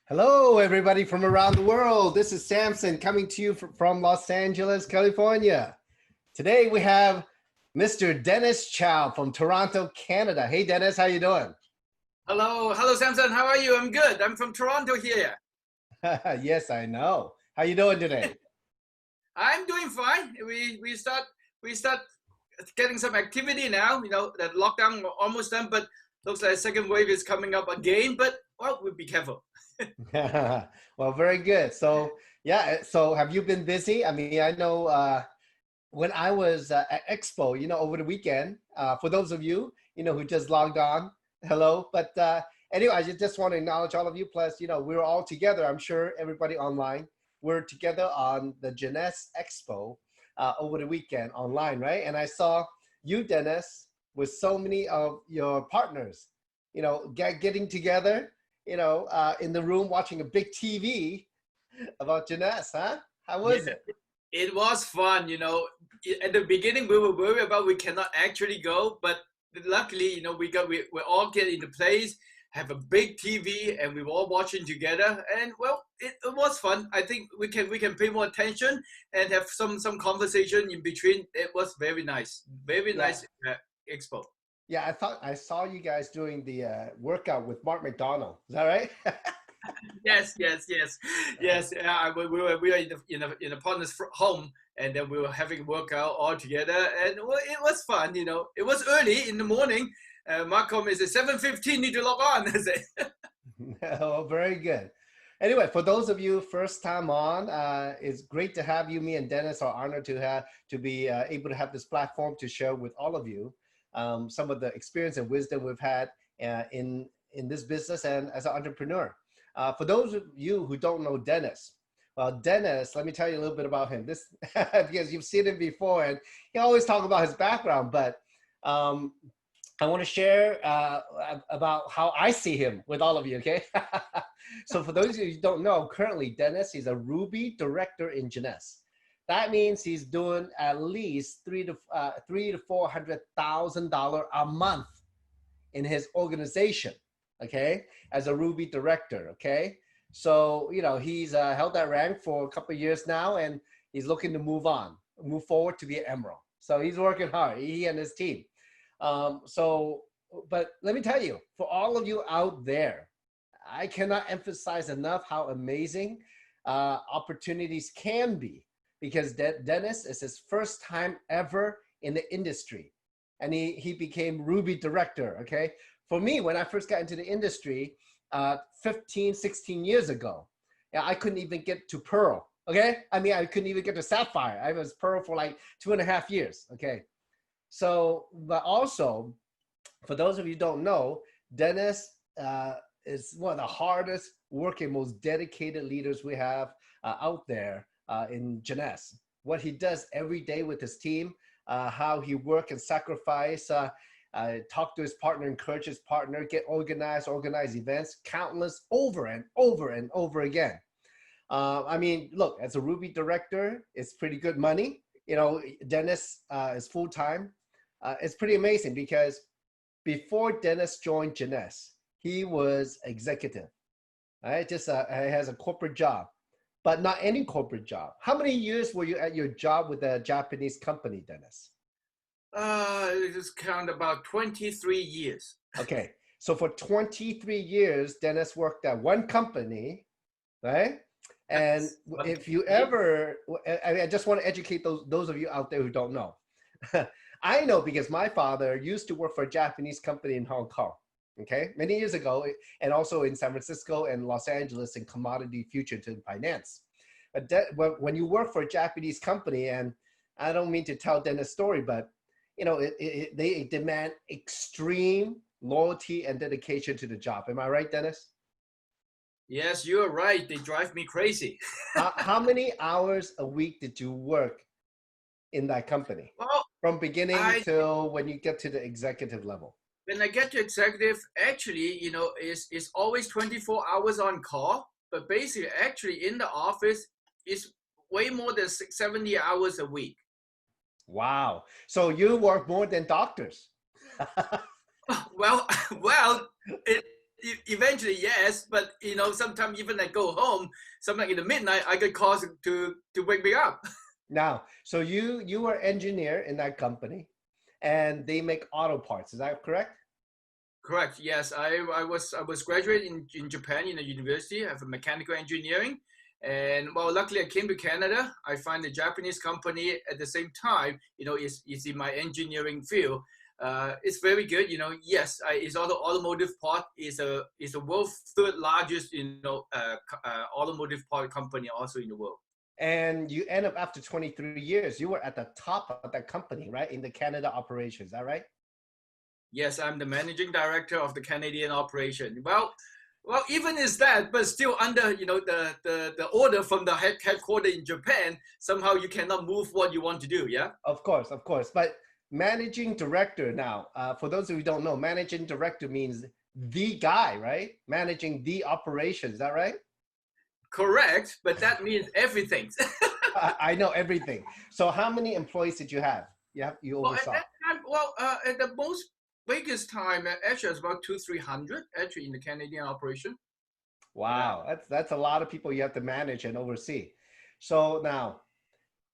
Hello, everybody from around the world. This is Samson coming to you from Los Angeles, California. Today we have Mr. Dennis Chow from Toronto, Canada. Hey, Dennis, how you doing? Hello, Samson. How are you? I'm good. I'm from Toronto here. Yes, I know. How you doing today? I'm doing fine. We start getting some activity now. You know that lockdown almost done, but looks like a second wave is coming up again. But well, we'll be careful. Well, very good. So, yeah, so have you been busy? I mean, I know when I was at Expo, over the weekend, for those of you, who just logged on, hello. But anyway, I just want to acknowledge all of you. Plus, we're all together. I'm sure everybody online, we're together on the Jeunesse Expo over the weekend online, right? And I saw you, Dennis, with so many of your partners, getting together, in the room watching a big TV about Jeunesse, huh? How was Yeah, it? it was fun. At the beginning we were worried about we cannot actually go, but luckily, we all get into place, have a big TV, and we were all watching together. And well, it was fun. I think we can pay more attention and have some conversation in between. It was very Yeah. nice expo. Yeah, I thought I saw you guys doing the workout with Mark McDonald. Is that right? Yes. Yeah, we were in a partner's home, and then we were having workout all together, and well, it was fun. It was early in the morning. Mark called me and said 7:15 need to log on. I said, Oh, very good. Anyway, for those of you first time on, it's great to have you. Me and Dennis are honored to be able to have this platform to share with all of you some of the experience and wisdom we've had in this business and as an entrepreneur. For those of you who don't know Dennis, well, Dennis, let me tell you a little bit about him. This because you've seen him before, and he always talk about his background, but um, I want to share about how I see him with all of you, okay? So for those of you who don't know, currently Dennis is a Ruby director in Jeunesse. That means he's doing at least three to $400,000 a month in his organization, okay, as a Ruby director, okay? So, he's held that rank for a couple of years now, and he's looking to move forward to be an Emerald. So he's working hard, he and his team. But let me tell you, for all of you out there, I cannot emphasize enough how amazing opportunities can be, because Dennis is his first time ever in the industry, and he became Ruby director, okay? For me, when I first got into the industry 15, 16 years ago, yeah, I couldn't even get to Pearl, okay? I mean, I couldn't even get to Sapphire. I was Pearl for like 2.5 years, okay? So, but also, for those of you who don't know, Dennis is one of the hardest working, most dedicated leaders we have out there in Jeunesse. What he does every day with his team, how he work and sacrifice, talk to his partner, encourage his partner, get organize events, countless over and over and over again. I mean, look, as a Ruby director, it's pretty good money. Dennis is full-time. It's pretty amazing because before Dennis joined Jeunesse, he was executive, right? Just has a corporate job, but not any corporate job. How many years were you at your job with a Japanese company, Dennis? it is count about 23 years. Okay, so for 23 years, Dennis worked at one company, right? And Yes, one if you company. ever, I just want to educate those of you out there who don't know. I know because my father used to work for a Japanese company in Hong Kong, okay, many years ago, and also in San Francisco and Los Angeles in commodity futures and finance. But when you work for a Japanese company, and I don't mean to tell Dennis' story, but they demand extreme loyalty and dedication to the job. Am I right, Dennis? Yes, you're right. They drive me crazy. How many hours a week did you work in that company Well, from beginning I till when you get to the executive level? when I get to executive, actually, is always 24 hours on call, but basically, actually, in the office is way more than 70 hours a week. Wow. So you work more than doctors. Well, well, it Eventually, yes, but sometimes even I go home, sometimes in the midnight, I get calls to wake me up. Now, so you were engineer in that company, and they make auto parts. Is that correct? Correct. Yes, I was graduate in Japan in a university. I have a mechanical engineering, and well, luckily I came to Canada. I find a Japanese company at the same time. Is in my engineering field. It's very good. Yes, it's also automotive part is a world third largest automotive part company also in the world. And you end up after 23 years, you were at the top of that company, right? In the Canada operations, is that right? Yes, I'm the managing director of the Canadian operation. Well, even is that, but still under the order from the headquarters in Japan. Somehow you cannot move what you want to do. Yeah. Of course, of course. But managing director now, for those who don't know, managing director means the guy, right? Managing the operations, is that right? Correct, but that means everything. I know everything. So how many employees did you have? You Well, at oversaw. that time, at the most biggest time, actually, it's about 200-300 actually in the Canadian operation. Yeah. Wow, that's a lot of people you have to manage and oversee. So now,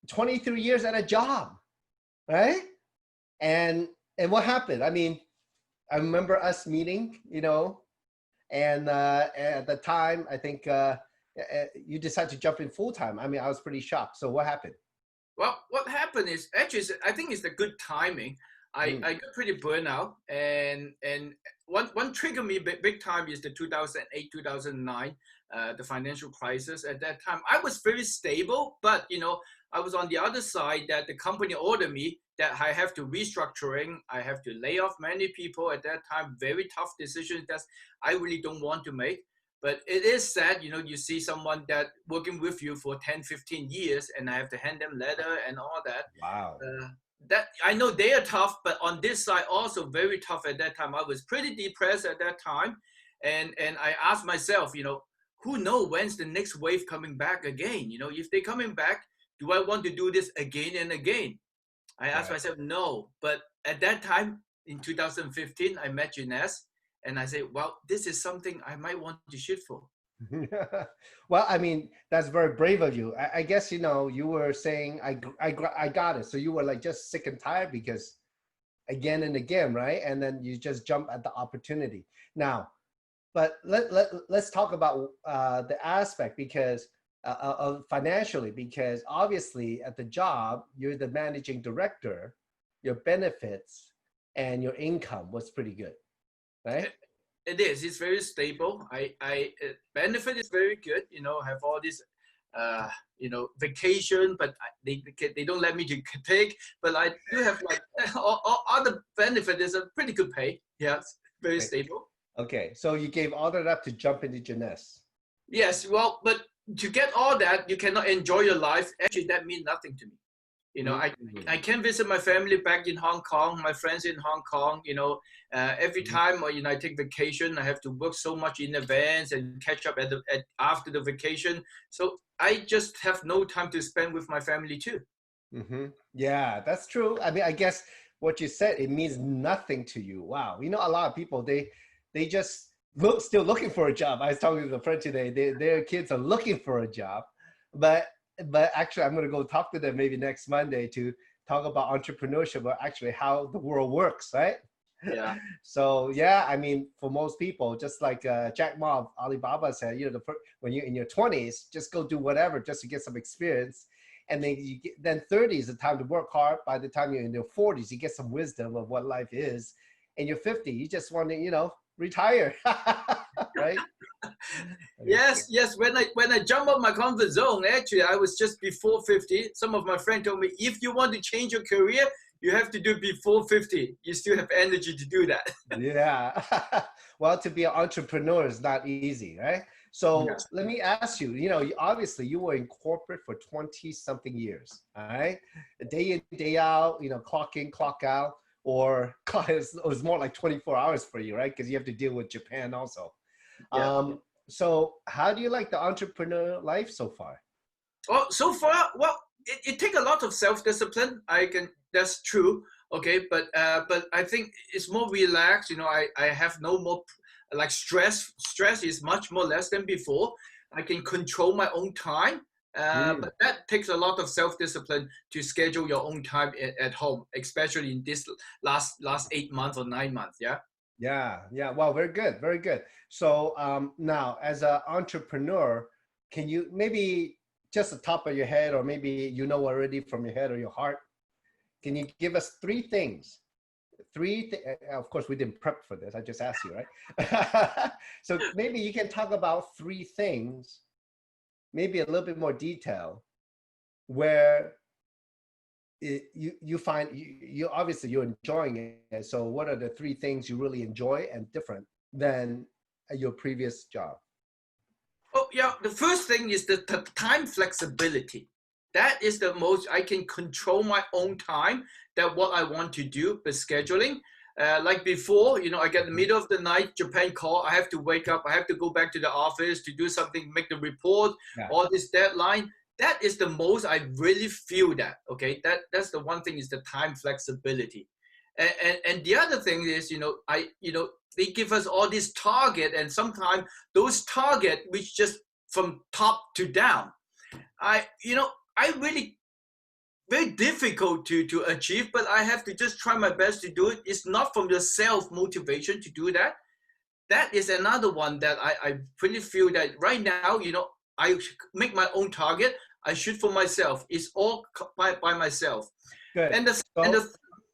23 years at a job, right? And and what happened? I mean, I remember us meeting, and at the time, I think you decided to jump in full time. I mean, I was pretty shocked. So what happened? Well, what happened is actually, I think it's the good timing. I got pretty burned out, and one trigger me big time is the 2008 2009 the financial crisis. At that time, I was very stable, but I was on the other side that the company ordered me that I have to restructuring, I have to lay off many people at that time. Very tough decisions that I really don't want to make. But it is sad, you see someone that working with you for 10, 15 years, and I have to hand them letter and all that. Wow. That I know they are tough, but on this side also very tough at that time. I was pretty depressed at that time, and I asked myself, who know when's the next wave coming back again? If they're coming back, do I want to do this again and again? I asked Right. myself, no. But at that time in 2015, I met Jeunesse, and I said, well, this is something I might want to shoot for. Well, I mean, that's very brave of you. I guess, you were saying, I got it. So you were like just sick and tired because again and again, right? And then you just jump at the opportunity. Now, but let's talk about the aspect because of financially, because obviously at the job, you're the managing director, your benefits and your income was pretty good, right? It is. It's very stable. I benefit is very good. Have all this, vacation, but they don't let me to take. But I do have like all other benefit is a pretty good pay. Yes, very Right. stable. Okay, so you gave all that up to jump into Jeunesse. Yes, well, but to get all that, you cannot enjoy your life. Actually, that means nothing to me. I can visit my family back in Hong Kong, my friends in Hong Kong. Every time I take vacation, I have to work so much in advance and catch up after the vacation. So I just have no time to spend with my family too. Mm-hmm. Yeah, that's true. I mean, I guess what you said, it means nothing to you. Wow. A lot of people, they just still looking for a job. I was talking to a friend today. Their kids are looking for a job, but actually, I'm going to go talk to them maybe next Monday to talk about entrepreneurship, or actually how the world works, right? Yeah. So yeah, I mean, for most people, just like Jack Ma of Alibaba said, when you're in your 20s, just go do whatever just to get some experience, and then then 30 is the time to work hard. By the time you're in your 40s, you get some wisdom of what life is. And you're 50, you just want to retire, right? Yes. When I jump out my comfort zone, actually, I was just before 50. Some of my friends told me, if you want to change your career, you have to do before 50. You still have energy to do that. Yeah. Well, to be an entrepreneur is not easy, right? So Yes. let me ask you, obviously you were in corporate for 20 something years, all right? Day in, day out, clock in, clock out, or it was more like 24 hours for you, right? Because you have to deal with Japan also. Yeah. So how do you like the entrepreneur life so far? Well, so far, well, it takes a lot of self-discipline. That's true. Okay, but I think it's more relaxed. I have no more. like stress is much more less than before. I can control my own time. But that takes a lot of self-discipline to schedule your own time at home, especially in this last 8 months or 9 months. Yeah. Yeah. Well, very good, very good. So now, as an entrepreneur, can you maybe just the top of your head, or maybe you know already from your head or your heart, can you give us three things? Of course, we didn't prep for this. I just asked you, right? So maybe you can talk about three things, maybe a little bit more detail, where you find you obviously you're enjoying it. So what are the three things you really enjoy and different than your previous job? Oh yeah, the first thing is the time flexibility. That is the most. I can control my own time, that what I want to do, the scheduling. Like before, I get the middle of the night, Japan call, I have to wake up, I have to go back to the office to do something, make the report, all this deadline. That is the most I really feel that, okay? That's the one thing, is the time flexibility. And the other thing is, they give us all this target, and sometimes those target, which just from top to down, I really, very difficult to achieve, but I have to just try my best to do it. It's not from your self motivation to do that. That is another one that I really feel that right now, I make my own target. I shoot for myself. It's all by myself. Good.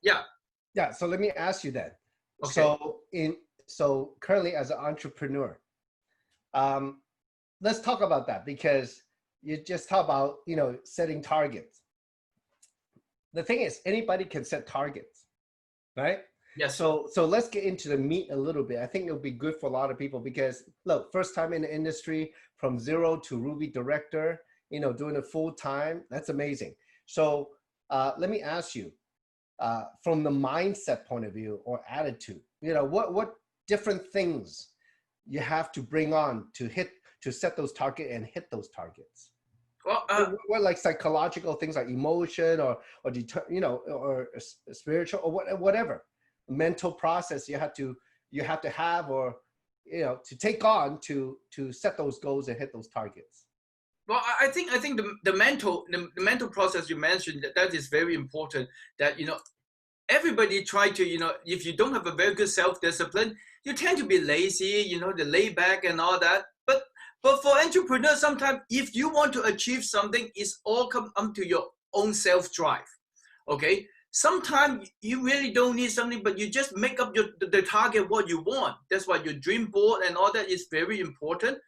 Yeah. So let me ask you then. Okay. So currently as an entrepreneur, let's talk about that, because you just talk about, setting targets. The thing is, anybody can set targets, right? Yes. So let's get into the meat a little bit. I think it'll be good for a lot of people, because look, first time in the industry, from zero to Ruby director, doing it full time, that's amazing. So let me ask you, from the mindset point of view or attitude, what different things you have to bring on to set those targets and hit those targets? Well, what like psychological things like emotion or spiritual or whatever mental process you have to have, or to take on to set those goals and hit those targets? Well, I think the mental process you mentioned, that is very important. That everybody try to, if you don't have a very good self-discipline, you tend to be lazy, the lay back and all that. But for entrepreneurs, sometimes if you want to achieve something, it's all come to your own self-drive. Okay. Sometimes you really don't need something, but you just make up the target what you want. That's why your dream board and all that is very important.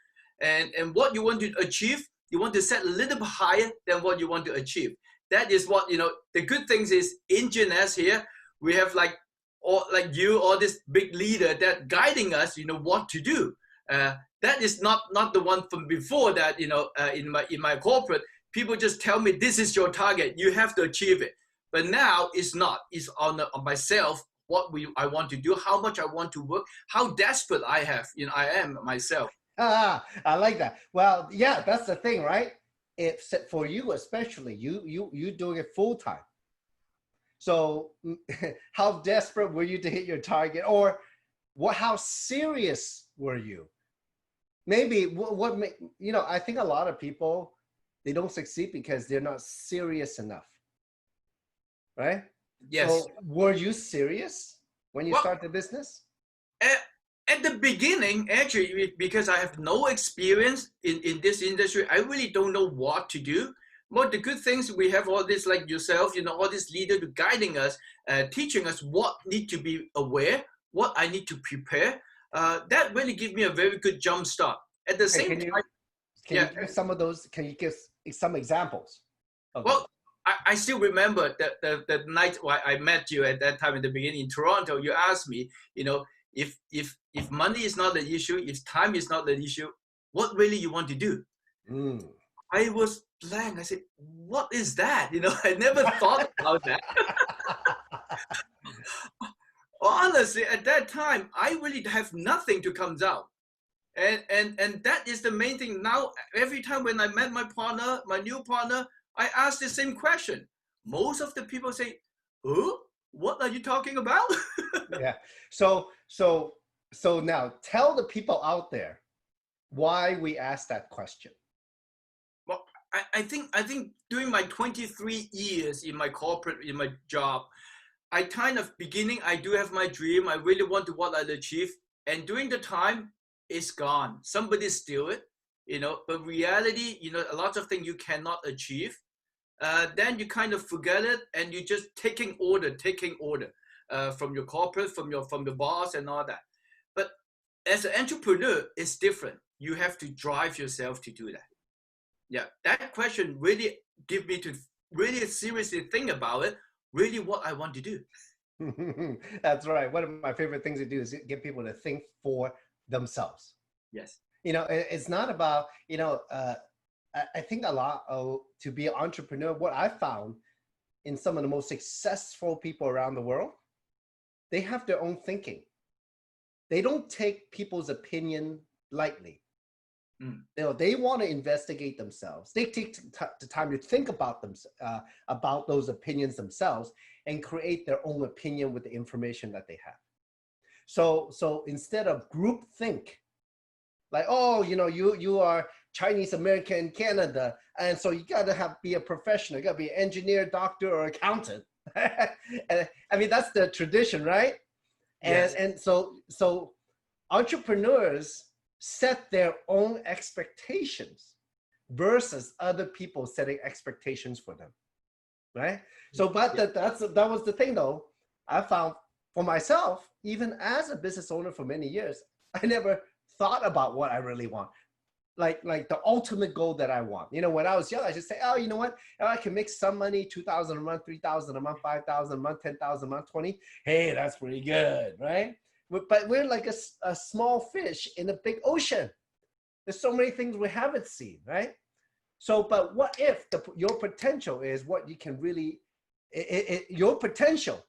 And what you want to achieve, you want to set a little bit higher than what you want to achieve. That is what, the good things is in GNS here, we have all this big leader that guiding us, what to do. That is not the one from before that, in my corporate, people just tell me, this is your target, you have to achieve it. But now it's not, it's on myself, I want to do, how much I want to work, how desperate I am myself. I like that. Well, yeah, that's the thing, right? If for you, especially you doing it full time. So how desperate were you to hit your target, or how serious were you? Maybe I think a lot of people, they don't succeed because they're not serious enough, right? Yes. So were you serious when you start the business? At the beginning, actually, because I have no experience in this industry, I really don't know what to do. But the good things, we have all this, like yourself, all this leader to guiding us, teaching us what need to be aware, what I need to prepare. That really gives me a very good jump start. At the same time, can you give some of those? Can you give some examples? Well, I still remember the night I met you at that time in the beginning in Toronto. You asked me, if money is not the issue, if time is not the issue, what really you want to do? I was blank. I said, what is that? I never thought about that. Honestly, at that time, I really have nothing to come out. And that is the main thing. Now, every time when I met my new partner, I ask the same question. Most of the people say, "Oh, what are you talking about?" Yeah. So So now tell the people out there why we asked that question. Well, I think during my 23 years in my corporate, in my job, I kind of beginning, I do have my dream. I really want to what I'd achieve. And during the time, it's gone. Somebody steal it, but reality, a lot of things you cannot achieve. Then you kind of forget it and you just taking order from your corporate, from your boss and all that. But as an entrepreneur, it's different. You have to drive yourself to do that. Yeah, that question really give me to really seriously think about it, really what I want to do. That's right. One of my favorite things to do is get people to think for themselves. Yes. It's not about, I think a lot of, to be an entrepreneur, what I found in some of the most successful people around the world, they have their own thinking. They don't take people's opinion lightly. They want to investigate themselves. They take the time to think about them, about those opinions themselves, and create their own opinion with the information that they have. So instead of group think, like, oh, you are Chinese American in Canada, and so you got to be a professional. You got to be an engineer, doctor, or accountant. And, I mean, that's the tradition, right? Yes. And so entrepreneurs set their own expectations versus other people setting expectations for them, right? So, but that was the thing, though. I found for myself, even as a business owner for many years, I never thought about what I really want, like the ultimate goal that I want. When I was young, I just say, oh, you know what? If I can make some money, 2,000 a month, 3,000 a month, 5,000 a month, 10,000 a month, 20. Hey, that's pretty good, right? But we're like a small fish in a big ocean. There's so many things we haven't seen, right? So, but what if your potential is what you can really, your potential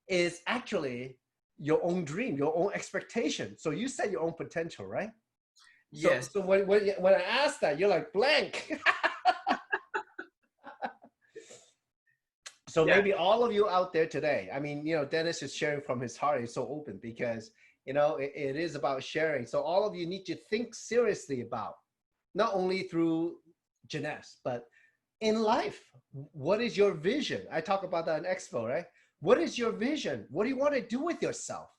is actually your own dream, your own expectation. So you set your own potential, right? Yes. So when I asked that, you're like blank. So maybe all of you out there today, I mean, Dennis is sharing from his heart. He's so open because, it is about sharing. So all of you need to think seriously about, not only through Jeunesse, but in life, what is your vision? I talk about that in Expo, right? What is your vision? What do you want to do with yourself?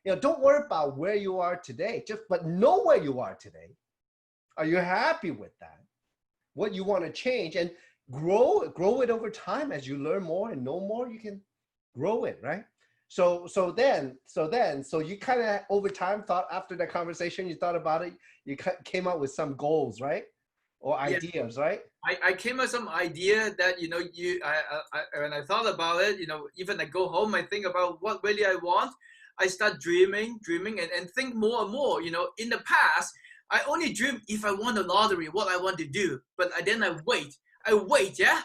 Don't worry about where you are today, but know where you are today. Are you happy with that? What you want to change, and grow it over time. As you learn more and know more, you can grow it, right? So you kind of over time thought, after that conversation, you thought about it, you came up with some goals, right? Or ideas, right? I came up with some idea that, when I thought about it, even I go home, I think about what really I want. I start dreaming and think more and more. In the past, I only dream if I won the lottery, what I want to do. But then I wait, yeah.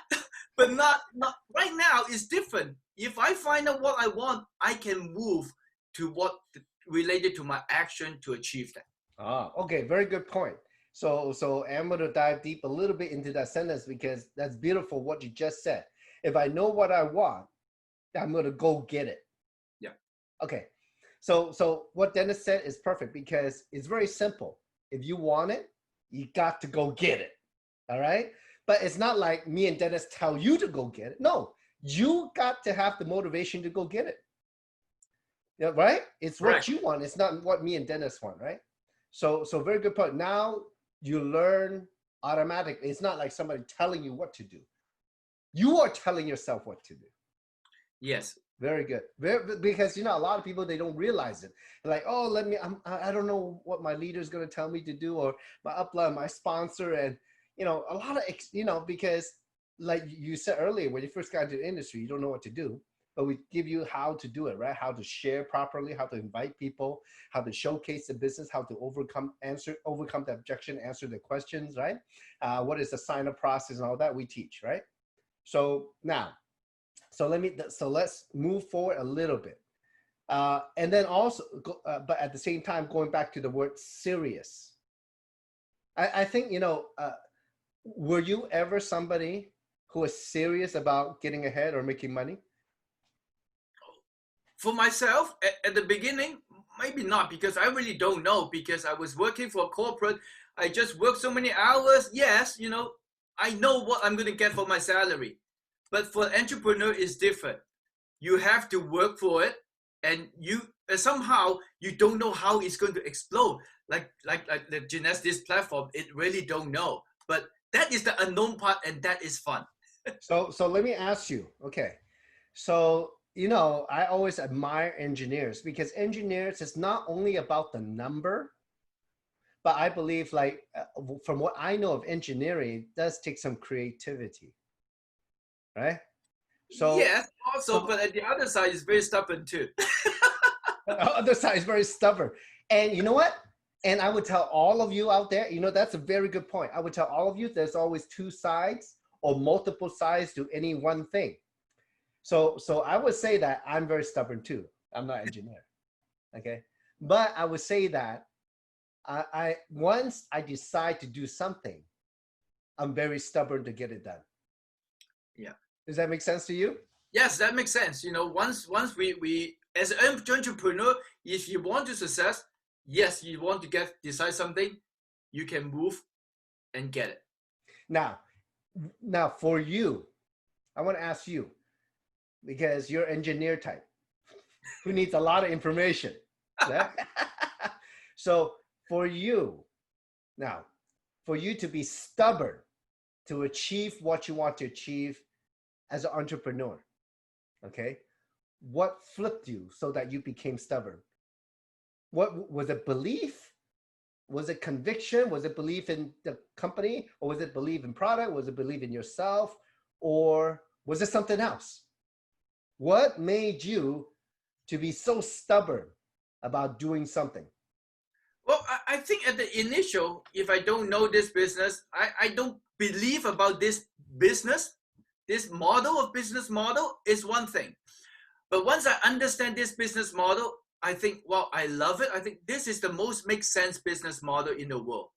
But not right now. It's different. If I find out what I want, I can move to what related to my action to achieve that. Okay, very good point. So I'm going to dive deep a little bit into that sentence, because that's beautiful what you just said. If I know what I want, I'm going to go get it. Yeah. Okay. So what Dennis said is perfect, because it's very simple. If you want it, you got to go get it. All right. But it's not like me and Dennis tell you to go get it. No, you got to have the motivation to go get it. Yeah, right? It's what Correct. you want. It's not what me and Dennis want, right? So very good point. Now you learn automatically. It's not like somebody telling you what to do. You are telling yourself what to do. Yes. Very good. Because a lot of people, they don't realize it. They're like, oh, I don't know what my leader is going to tell me to do, or my upline, my sponsor, and a lot of because like you said earlier, when you first got into the industry, you don't know what to do, but we give you how to do it, right? How to share properly, how to invite people, how to showcase the business, how to overcome the objection, answer the questions, right? What is the sign-up process and all that we teach, right? So now. So let's move forward a little bit. And then also, but at the same time, going back to the word serious. I think, were you ever somebody who was serious about getting ahead or making money? For myself, at the beginning, maybe not, because I really don't know, because I was working for a corporate. I just worked so many hours. Yes, I know what I'm going to get for my salary. But for entrepreneur, it's different. You have to work for it, and you somehow you don't know how it's going to explode. Like the Genesis platform, it really don't know. But that is the unknown part, and that is fun. So let me ask you, okay. So, I always admire engineers because engineers is not only about the number, but I believe from what I know of engineering, it does take some creativity, right? So, Yes, also, so but at the other side, it's very stubborn too. the other side is very stubborn. And you know what? And I would tell all of you out there, that's a very good point. I would tell all of you there's always two sides or multiple sides to any one thing. So I would say that I'm very stubborn too. I'm not an engineer. Okay. But I would say that I once I decide to do something, I'm very stubborn to get it done. Yeah. Does that make sense to you? Yes, that makes sense. Once we as an entrepreneur, if you want to success, yes, you want to decide something, you can move and get it. Now for you, I want to ask you, because you're engineer type who needs a lot of information. Yeah? So for you to be stubborn to achieve what you want to achieve as an entrepreneur, okay, what flipped you so that you became stubborn? What was it? Belief? Was it conviction? Was it belief in the company? Or was it belief in product? Was it belief in yourself? Or was it something else? What made you to be so stubborn about doing something? Well, I think at the initial, if I don't know this business, I don't believe about this business. This model of business model is one thing. But once I understand this business model, I think, well, I love it. I think this is the most makes sense business model in the world.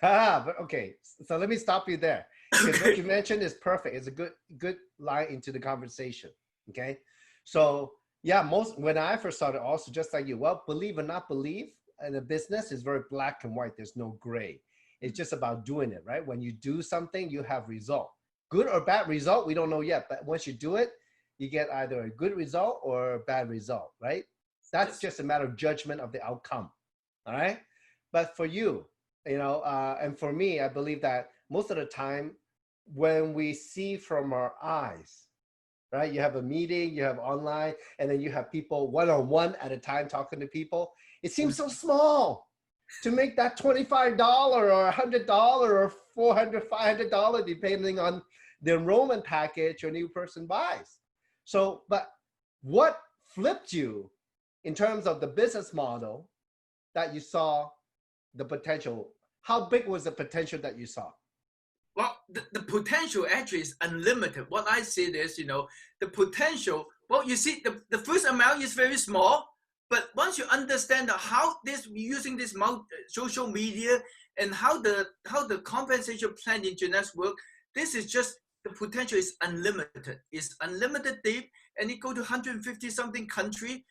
But okay, so let me stop you there. Because Okay. what you mentioned is perfect. It's a good line into the conversation. Okay. So yeah, when I first started, also just like you, well, believe or not believe, in a business is very black and white. There's no gray. It's just about doing it, right? When you do something, you have result. Good or bad result, we don't know yet. But once you do it, you get either a good result or a bad result, right? That's just a matter of judgment of the outcome. All right. But for you, and for me, I believe that most of the time when we see from our eyes, right? You have a meeting, you have online, and then you have people one-on-one at a time talking to people. It seems so small to make that $25 or $100 or $400, $500, depending on the enrollment package your new person buys. So, but what flipped you in terms of the business model that you saw the potential? How big was the potential that you saw? Well, the potential actually is unlimited. What I see is, the potential, well, you see, the first amount is very small, but once you understand how using this social media and how the compensation plan in Genesis work, this is just, the potential is unlimited. It's unlimited deep, and it go to 150 something country.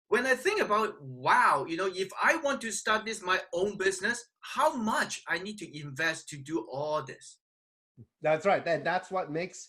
When I think about, wow, if I want to start my own business, how much I need to invest to do all this? That's right. That's what makes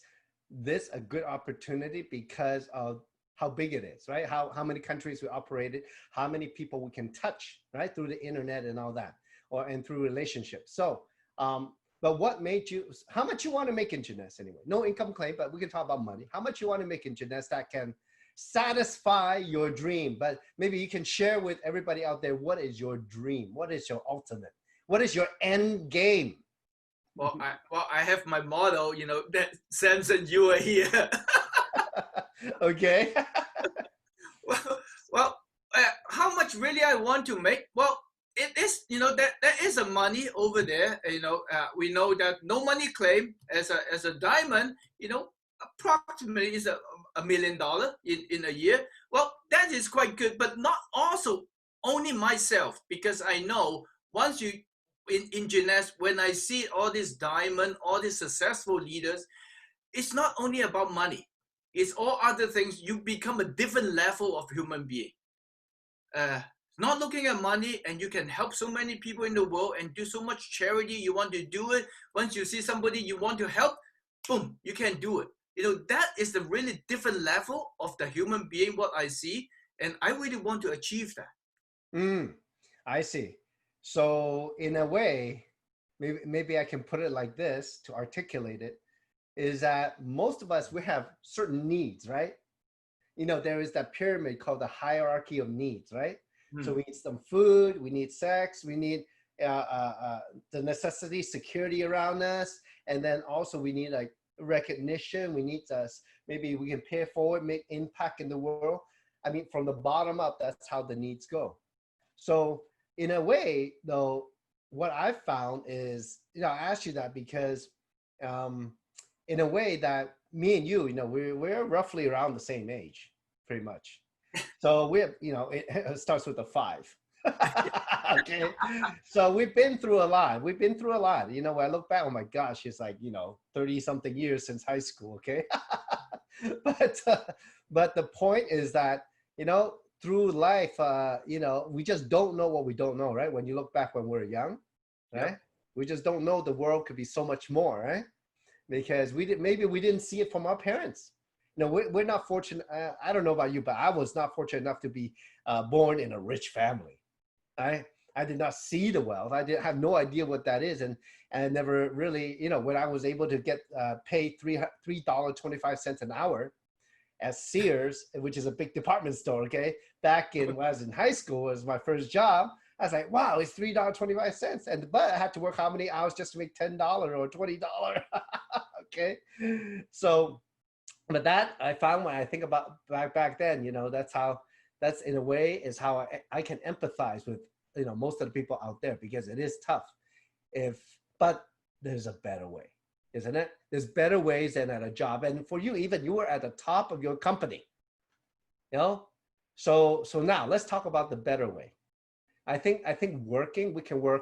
this a good opportunity, because of how big it is, right? How many countries we operated, how many people we can touch, right? Through the internet and all that, and through relationships. So, but what made you, how much you want to make in Genesis anyway? No income claim, but we can talk about money. How much you want to make in Genesis that can satisfy your dream? But maybe you can share with everybody out there, what is your dream? What is your ultimate? What is your end game? Well, I have my motto, that Samson, you are here. Okay. well, how much really I want to make? Well, it is, there is a money over there. We know that no money claim as a diamond, approximately is $1 million in a year. Well, that is quite good, but not also only myself, because I know once you in Genesis, when I see all these diamond, all these successful leaders, it's not only about money. It's all other things. You become a different level of human being. not looking at money, and you can help so many people in the world and do so much charity. You want to do it. Once you see somebody you want to help, boom, you can do it. That is the really different level of the human being, what I see. And I really want to achieve that. I see. So in a way, maybe I can put it like this to articulate it, is that most of us, we have certain needs, right? There is that pyramid called the hierarchy of needs, right? So we need some food, we need sex, we need the necessity, security around us, and then also we need like recognition. We need us, maybe we can pay it forward, make impact in the world. I mean, from the bottom up, that's how the needs go. So in a way, though, what I've found is, I asked you that because in a way that me and you, we're roughly around the same age, pretty much. So we have, it starts with a 5. Okay. So we've been through a lot. When I look back, oh my gosh, it's like, 30 something years since high school. Okay. But the point is that, through life, we just don't know what we don't know, right? When you look back when we're young, right? Yep. We just don't know the world could be so much more, right? Because maybe we didn't see it from our parents. We're not fortunate. I don't know about you, but I was not fortunate enough to be born in a rich family. I did not see the wealth. I have no idea what that is, and never really, when I was able to get paid $3.25 an hour at Sears, which is a big department store. Okay, back in when I was in high school, it was my first job. I was like, wow, it's $3.25, but I had to work how many hours just to make $10 or $20? Okay, so. But that I found when I think about back then, that's in a way is how I can empathize with, most of the people out there, because it is tough. But there's a better way, isn't it? There's better ways than at a job. And for you, even you were at the top of your company, So now let's talk about the better way. I think we can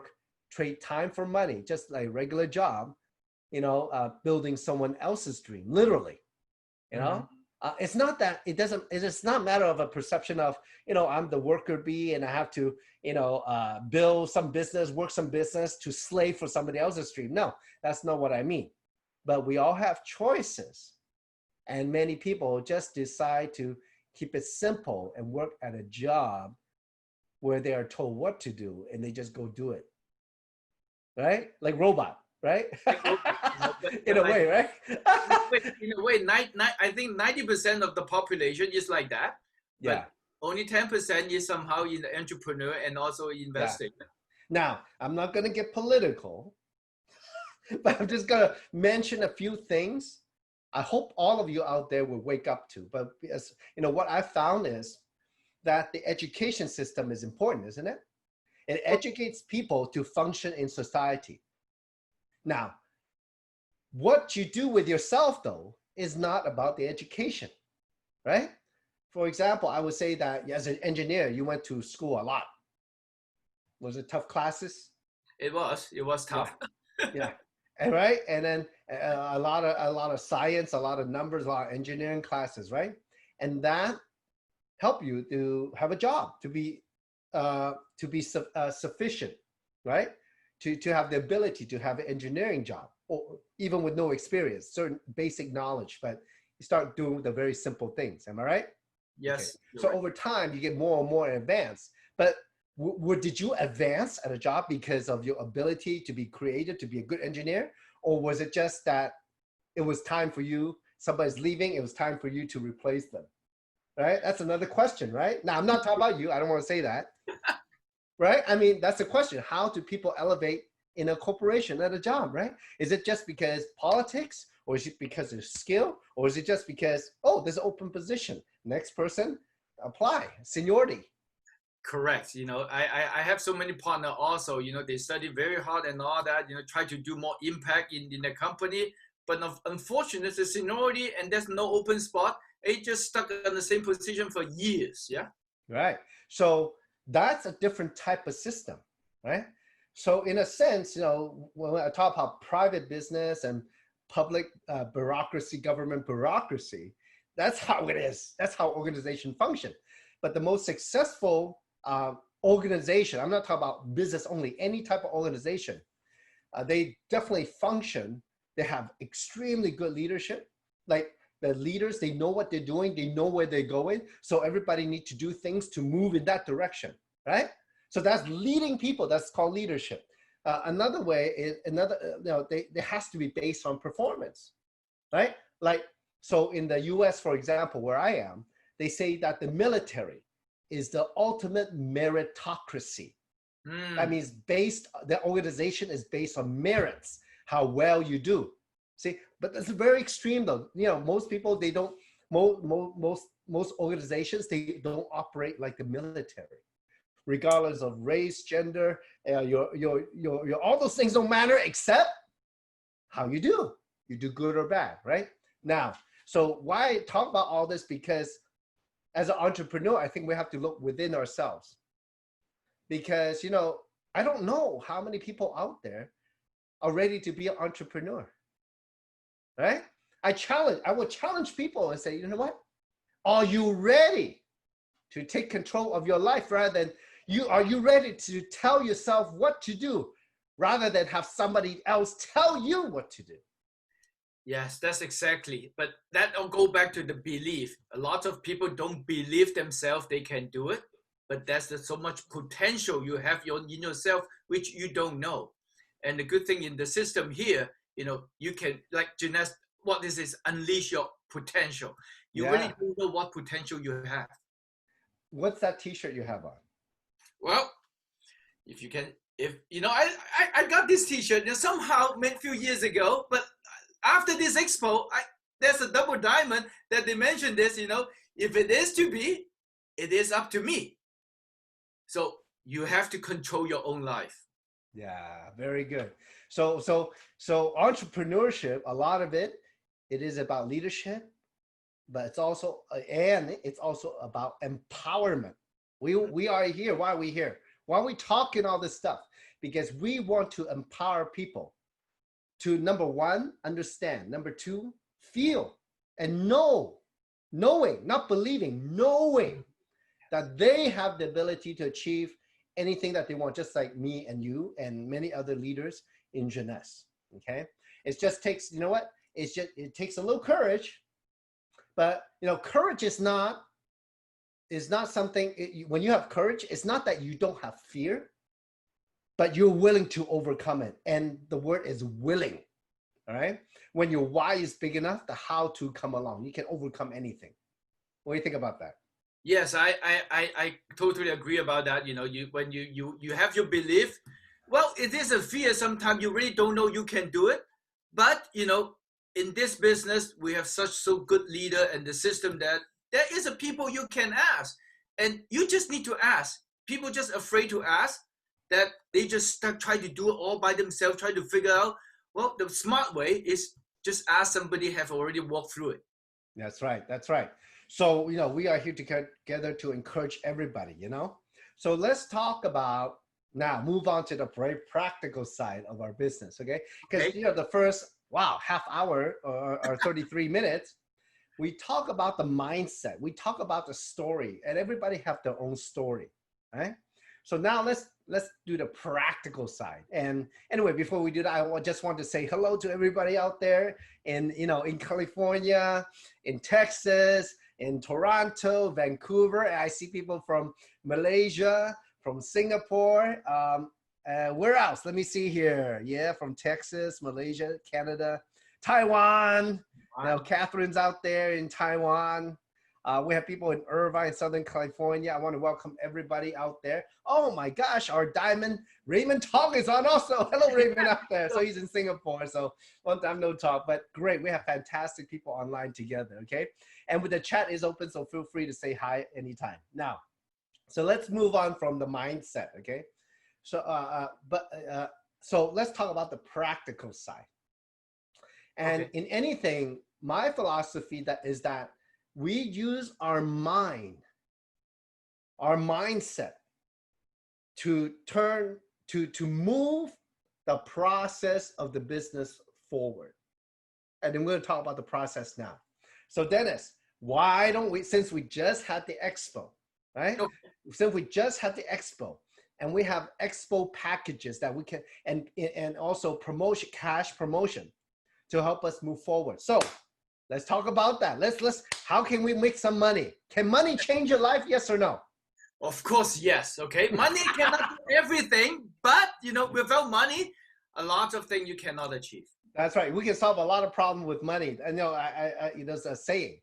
trade time for money, just like a regular job, building someone else's dream, literally. It's not that it's not a matter of a perception of, I'm the worker bee and I have to, build some business, work some business to slave for somebody else's dream. No, that's not what I mean. But we all have choices, and many people just decide to keep it simple and work at a job where they are told what to do and they just go do it. Right? Like robot. Right? In a way, right? In a way, I think 90% of the population is like that. But yeah. Only 10% is somehow in the entrepreneur and also investing. Yeah. Now, I'm not going to get political, but I'm just going to mention a few things I hope all of you out there will wake up to. But what I found is that the education system is important, isn't it? It educates people to function in society. Now, what you do with yourself, though, is not about the education, right? For example, I would say that as an engineer, you went to school a lot. Was it tough classes? It was tough. Yeah. And right, and then a lot of science, a lot of numbers, a lot of engineering classes, right? And that help you to have a job, to be sufficient, right? To have the ability to have an engineering job, or even with no experience, certain basic knowledge, but you start doing the very simple things. Am I right? Yes. Okay. So right. Over time, you get more and more advanced. But did you advance at a job because of your ability to be creative, to be a good engineer? Or was it just that it was time for you, somebody's leaving, it was time for you to replace them? Right? That's another question, right? Now, I'm not talking about you. I don't want to say that. Right? I mean, that's the question. How do people elevate in a corporation at a job, right? Is it just because politics, or is it because of skill, or is it just because, oh, there's an open position, next person, apply, seniority? Correct. I have so many partners also, they study very hard and all that, try to do more impact in the company. But unfortunately, the seniority and there's no open spot. It just stuck in the same position for years. Yeah. Right. So that's a different type of system, right? So in a sense, when I talk about private business and public bureaucracy, government bureaucracy, that's how it is. That's how organizations function. But the most successful organization, I'm not talking about business only, any type of organization, they definitely function. They have extremely good leadership. Like the leaders, they know what they're doing, they know where they're going. So everybody needs to do things to move in that direction, right? So that's leading people. That's called leadership. Another way is they has to be based on performance, right? Like, so in the US, for example, where I am, they say that the military is the ultimate meritocracy. That means the organization is based on merits, how well you do. See, but that's very extreme though. Most people, they don't, most organizations, they don't operate like the military, regardless of race, gender, all those things don't matter except how you do. You do good or bad, right? Now, so why I talk about all this? Because as an entrepreneur, I think we have to look within ourselves. Because, I don't know how many people out there are ready to be an entrepreneur, right? I will challenge people and say, you know what? Are you ready to take control of your life rather than are you ready to tell yourself what to do rather than have somebody else tell you what to do? Yes, that's exactly. But that'll go back to the belief. A lot of people don't believe themselves they can do it, but there's so much potential you have in yourself, which you don't know. And the good thing in the system here, you can, like Jeunesse, what this is, unleash your potential. You really don't know what potential you have. What's that t-shirt you have on? Well, if you can, I got this t-shirt somehow made a few years ago, but after this expo, there's a double diamond that they mentioned this, if it is to be, it is up to me. So you have to control your own life. Yeah, very good. So entrepreneurship, a lot of it is about leadership, but it's also about empowerment. We are here. Why are we here? Why are we talking all this stuff? Because we want to empower people to, number one, understand. Number two, feel and knowing, not believing, knowing that they have the ability to achieve anything that they want, just like me and you and many other leaders in Jeunesse. Okay, it just takes, it takes a little courage, but courage is not something. When you have courage, it's not that you don't have fear, but you're willing to overcome it. And the word is willing. All right. When your why is big enough, the how to come along, you can overcome anything. What do you think about that? Yes, I totally agree about that. When you have your belief, well, it is a fear. Sometimes you really don't know you can do it. But, in this business, we have so good leader and the system that there is a people you can ask. And you just need to ask. People just afraid to ask, that they just try to do it all by themselves, try to figure out. Well, the smart way is just ask somebody have already walked through it. That's right. That's right. So, we are here together to encourage everybody, So let's talk about now, move on to the very practical side of our business, okay? Because, the first, half hour or 33 minutes, we talk about the mindset. We talk about the story, and everybody have their own story, right? So now let's do the practical side. And anyway, before we do that, I just want to say hello to everybody out there in California, in Texas, in Toronto, Vancouver. I see people from Malaysia, from Singapore. Where else? Let me see here. Yeah, from Texas, Malaysia, Canada, Taiwan. Now, Catherine's out there in Taiwan. We have people in Irvine, Southern California. I want to welcome everybody out there. Oh my gosh, our diamond, Raymond Tong is on also. Hello, Raymond out there. So he's in Singapore, so one time no talk, but great. We have fantastic people online together, okay? And with the chat is open, so feel free to say hi anytime. Now, so let's move on from the mindset, okay? So, so let's talk about the practical side. And in anything, my philosophy is that we use our mind, our mindset to move the process of the business forward. And then we're going to talk about the process now. So Dennis, why don't we, since we just had the expo, right? since we just had the expo, and we have expo packages that we can, and also promotion, cash promotion to help us move forward. So let's talk about that. Let's how can we make some money? Can money change your life? Yes or no? Of course, yes. Okay, money cannot do everything, but without money, a lot of things you cannot achieve. That's right. We can solve a lot of problems with money. And there's a saying: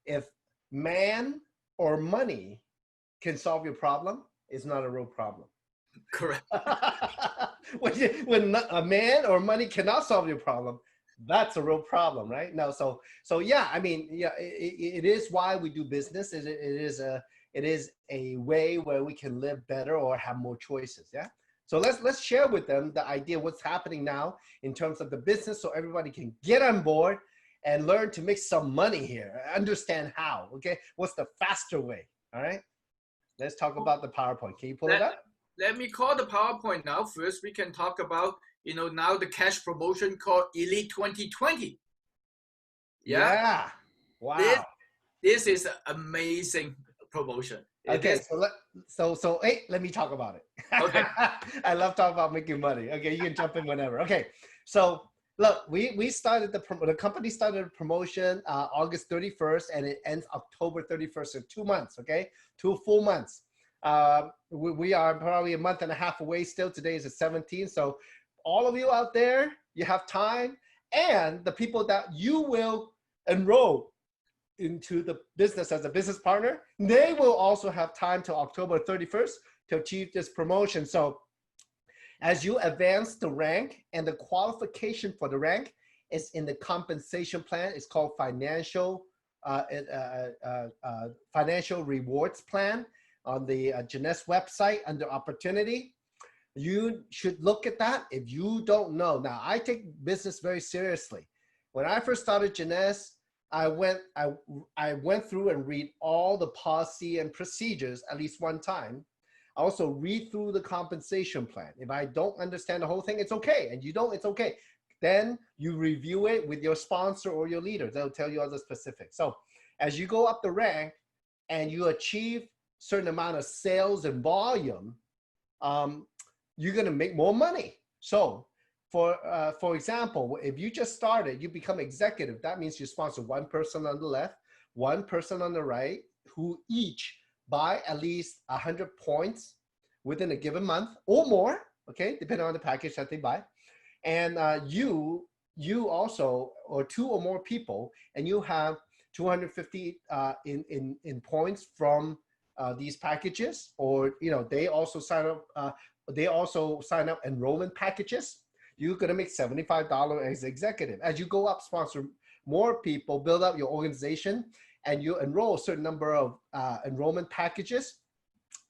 if man or money can solve your problem, it's not a real problem. Correct. when a man or money cannot solve your problem, that's a real problem, right? No, so yeah, I mean, yeah, it is why we do business. It is a way where we can live better or have more choices. Yeah. So let's share with them the idea what's happening now in terms of the business, so everybody can get on board and learn to make some money here. Understand how. Okay, what's the faster way? All right. Let's talk about the PowerPoint. Can you pull it up? Let me call the PowerPoint now. First, we can talk about now the cash promotion called Elite 2020. Yeah. Wow. This is an amazing promotion. Okay, so hey, let me talk about it. Okay. I love talking about making money. Okay, you can jump in whenever. Okay, so look, we started the company started a promotion August 31st, and it ends October 31st, so 2 months. Okay, 2 full months. We are probably a month and a half away still. Today is the 17th, so all of you out there, you have time, and the people that you will enroll into the business as a business partner, they will also have time till October 31st to achieve this promotion. So as you advance the rank, and the qualification for the rank is in the compensation plan. It's called financial rewards plan on the Jeunesse website under opportunity. You should look at that if you don't know. Now, I take business very seriously. When I first started Jeunesse, I went through and read all the policy and procedures at least one time. I also read through the compensation plan. If I don't understand the whole thing, it's okay. And you don't, it's okay. Then you review it with your sponsor or your leader. They'll tell you all the specifics. So as you go up the rank and you achieve certain amount of sales and volume, you're gonna make more money. So for example, if you just started, you become executive, that means you sponsor one person on the left, one person on the right, who each buy at least 100 points within a given month or more, okay, depending on the package that they buy. And you also, or 2 or more people, and you have 250 in points from these packages, or they also sign up enrollment packages. You're gonna make $75 as executive. As you go up, sponsor more people, build up your organization, and you enroll a certain number of enrollment packages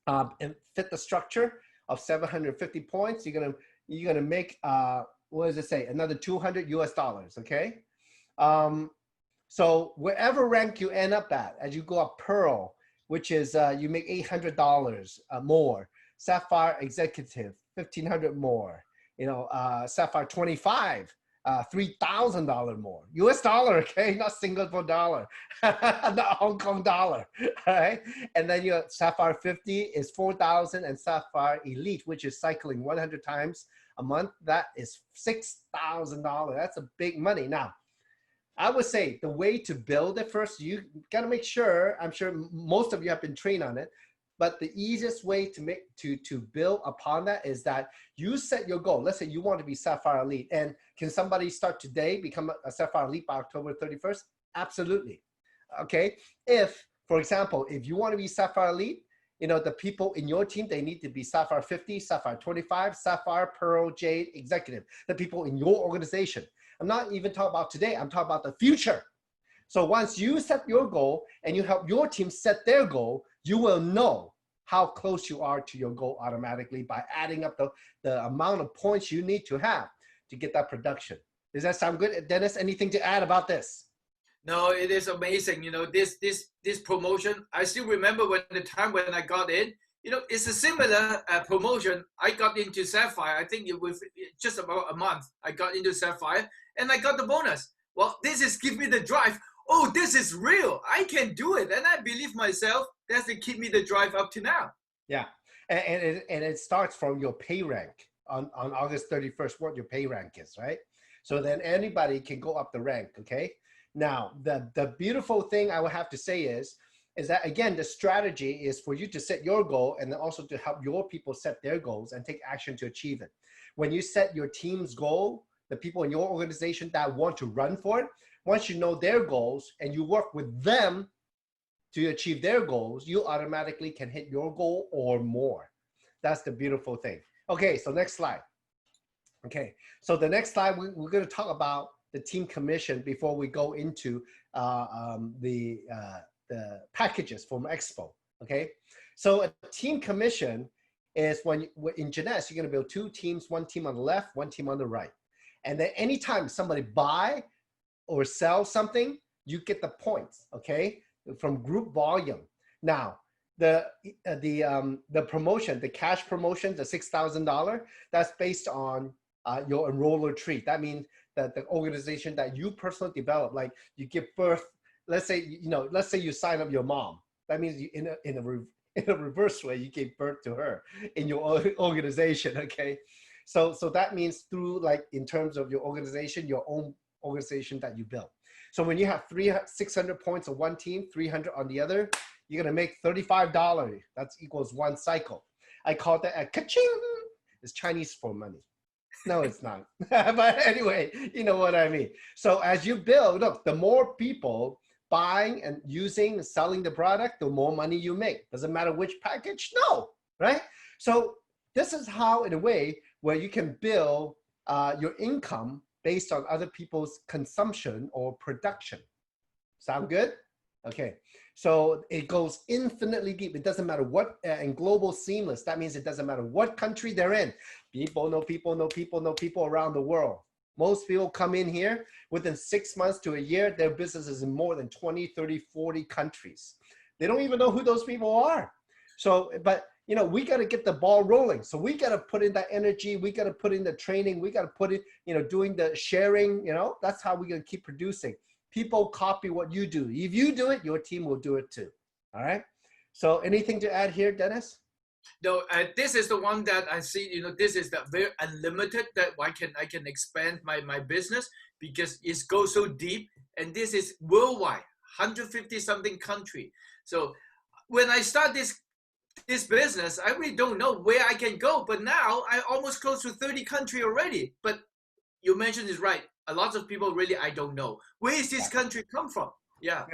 and fit the structure of 750 points. You're gonna make what does it say? Another $200 US, okay? So wherever rank you end up at, as you go up Pearl, which is you make $800 more. Sapphire Executive, $1,500 more. Sapphire 25, $3,000 more. US dollar, okay? Not Singapore dollar, not Hong Kong dollar, all right? And then your Sapphire 50 is $4,000, and Sapphire Elite, which is cycling 100 times a month, that is $6,000. That's a big money. Now, I would say the way to build it first, you gotta make sure, I'm sure most of you have been trained on it, but the easiest way to build upon that is that you set your goal. Let's say you want to be Sapphire Elite, and can somebody start today, become a Sapphire Elite by October 31st? Absolutely. Okay. If, for example, if you want to be Sapphire Elite, the people in your team, they need to be Sapphire 50, Sapphire 25, Sapphire, Pearl, Jade, Executive, the people in your organization. I'm not even talking about today. I'm talking about the future. So once you set your goal and you help your team set their goal, you will know how close you are to your goal automatically by adding up the amount of points you need to have to get that production. Does that sound good? Dennis, anything to add about this? No, it is amazing. This promotion, I still remember when I got in, it's a similar promotion. I got into Sapphire, I think it was just about a month. I got into Sapphire and I got the bonus. Well, this is give me the drive. Oh, this is real. I can do it. And I believe myself, That's the keep me the drive up to now. Yeah, and it starts from your pay rank on August 31st, what your pay rank is, right? So then anybody can go up the rank, okay? Now, the beautiful thing I would have to say is that, again, the strategy is for you to set your goal and then also to help your people set their goals and take action to achieve it. When you set your team's goal, the people in your organization that want to run for it, once you know their goals and you work with them to achieve their goals, you automatically can hit your goal or more. That's the beautiful thing. Okay, so next slide. Okay, so the next slide, we're going to talk about the team commission before we go into the packages from Expo. Okay, so a team commission is when in Jeunesse, you're going to build two teams, one team on the left, one team on the right. And then anytime somebody buy or sell something, you get the points, okay, from group volume. Now, the promotion, the cash promotion, the $6,000, that's based on your enroller tree. That means that the organization that you personally develop, like you give birth, let's say you sign up your mom. That means you, in a reverse way, you gave birth to her in your organization, okay? So that means through, like, in terms of your organization, your own organization that you built. So when you have 600 points on one team, 300 on the other, you're gonna make $35. That equals one cycle. I call that a ka-ching. It's Chinese for money. No, it's not. But anyway, you know what I mean. So as you build, look, the more people buying and using and selling the product, the more money you make. Doesn't matter which package, no, right? So this is how, in a way, where you can build your income based on other people's consumption or production. Sound good? Okay, so it goes infinitely deep. It doesn't matter what, and global seamless, that means it doesn't matter what country they're in. People know people know people know people around the world. Most people come in here, within 6 months to a year, their business is in more than 20, 30, 40 countries. They don't even know who those people are. So, but you know, we got to get the ball rolling. So we got to put in that energy. We got to put in the training. We got to put in, you know, doing the sharing, you know, that's how we're going to keep producing. People copy what you do. If you do it, your team will do it too. All right. So anything to add here, Dennis? No, this is the one that I see, you know, this is the very unlimited that I can expand my business because it goes so deep, and this is worldwide, 150 something country. So when I start this business, I really don't know where I can go, but now I almost close to 30 country already. But you mentioned is right. A lot of people really, I don't know. Where is this country come from? Yeah.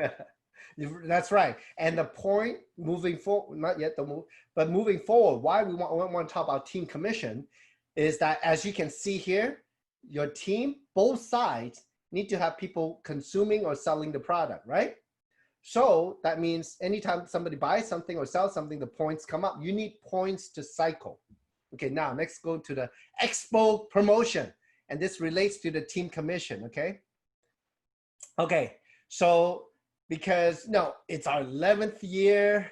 That's right. And the point moving forward, not yet the move, but moving forward, why we want to talk about team commission is that, as you can see here, your team, both sides need to have people consuming or selling the product, right? So that means anytime somebody buys something or sells something, the points come up. You need points to cycle. Okay, now let's go to the Expo promotion. And this relates to the team commission, okay? Okay, so because, no, it's our 11th year.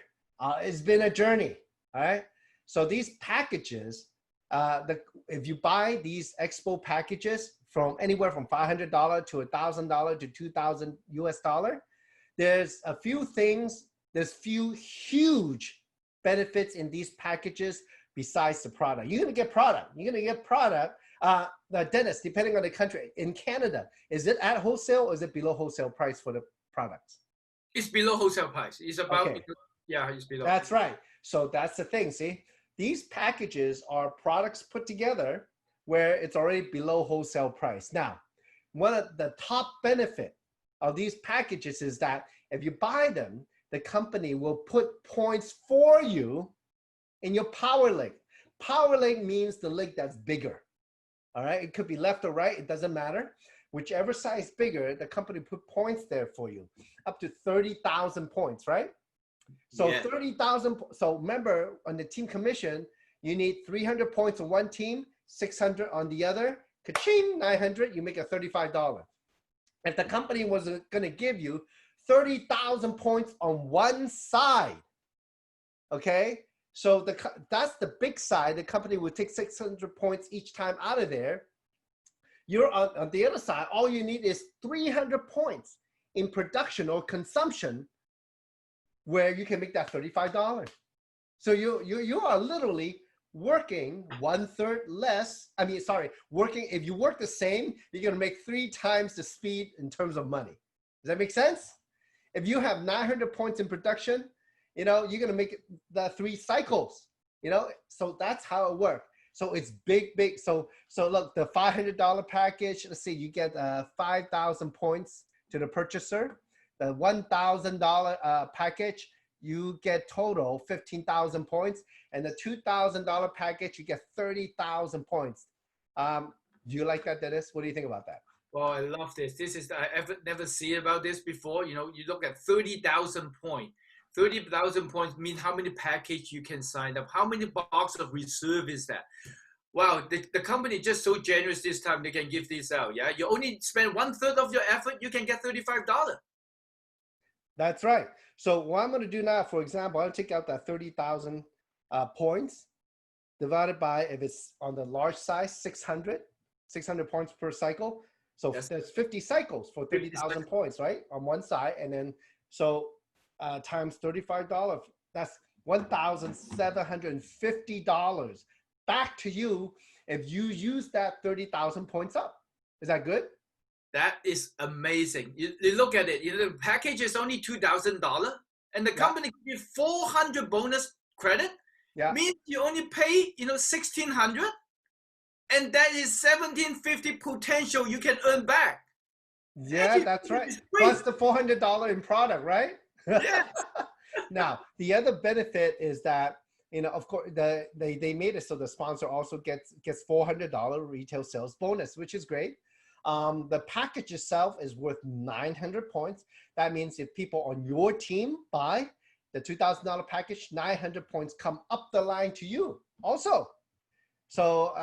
It's been a journey, all right? So these packages, if you buy these Expo packages from anywhere from $500 to $1,000 to 2,000 US dollar, there's a few things, there's few huge benefits in these packages besides the product. You're gonna get product. You're gonna get product. Dennis, depending on the country, in Canada, is it at wholesale or is it below wholesale price for the products? It's below wholesale price. It's about, okay. Yeah, it's below. That's right. So that's the thing, see? These packages are products put together where it's already below wholesale price. Now, one of the top benefit of these packages is that if you buy them, the company will put points for you in your power link. Power link means the link that's bigger. All right, it could be left or right, it doesn't matter. Whichever size bigger, the company put points there for you, up to 30,000 points, right? So yeah. 30,000, so remember on the team commission, you need 300 points on one team, 600 on the other, ka-ching, 900, you make a $35. If the company was gonna give you 30,000 points on one side, okay? So that's the big side. The company will take 600 points each time out of there. You're on the other side, all you need is 300 points in production or consumption where you can make that $35. So you are literally working 1/3 less. I mean, sorry, working, if you work the same, you're gonna make 3 times the speed in terms of money. Does that make sense? If you have 900 points in production, you're gonna make the 3 cycles, so that's how it works. So it's big. So look, the $500 package, let's see, you get 5,000 points to the purchaser. The $1,000 package, you get total 15,000 points. And the $2,000 package, you get 30,000 points. Do you like that, Dennis? What do you think about that? Well, I love this. This is, I ever never see about this before. You look at 30,000 points. 30,000 points mean how many package you can sign up. How many box of reserve is that? Wow, the company just so generous this time they can give this out. Yeah, you only spend 1/3 of your effort, you can get $35. That's right. So what I'm going to do now, for example, I'll take out that 30,000 points divided by, if it's on the large size, 600 points per cycle. So Yes. there's 50 cycles for 30,000 points, right? On one side. And then, so times $35, that's $1,750 back to you if you use that 30,000 points up. Is that good? That is amazing. You look at it, the package is only $2,000 and the company gives you 400 bonus credit. Yeah. Means you only pay, 1,600, and that is 1,750 potential you can earn back. Yeah, that's right. Plus the $400 in product, right? Yeah. Now, the other benefit is that, of course, they made it so the sponsor also gets $400 retail sales bonus, which is great. The package itself is worth 900 points. That means if people on your team buy the $2,000 package, 900 points come up the line to you also. So,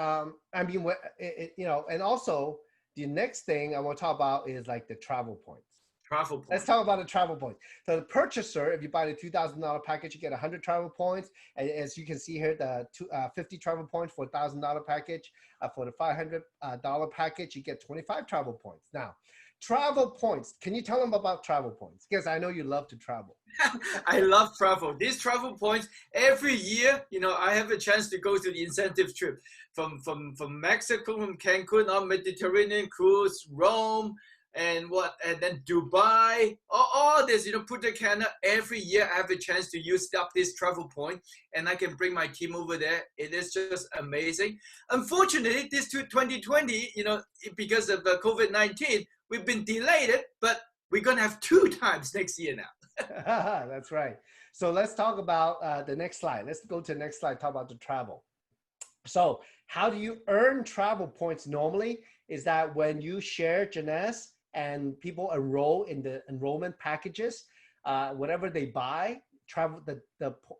I mean, and also the next thing I want to talk about is like the travel points. Travel points. Let's talk about the travel points. So the purchaser, if you buy the $2,000 package, you get 100 travel points. And as you can see here, the 50 travel points for $1,000 package. For the $500 package, you get 25 travel points. Now, travel points. Can you tell them about travel points? Because I know you love to travel. I love travel. These travel points, every year, I have a chance to go to the incentive trip from Mexico, from Cancun, on Mediterranean cruise, Rome, and then Dubai, all this, Punta Cana. Every year I have a chance to use up this travel point and I can bring my team over there. It is just amazing. Unfortunately, this 2020, because of COVID-19, we've been delayed, but we're going to have 2 times next year now. That's right. So let's talk about the next slide. Let's go to the next slide, talk about the travel. So how do you earn travel points normally? Is that when you share Jeunesse and people enroll in the enrollment packages, whatever they buy,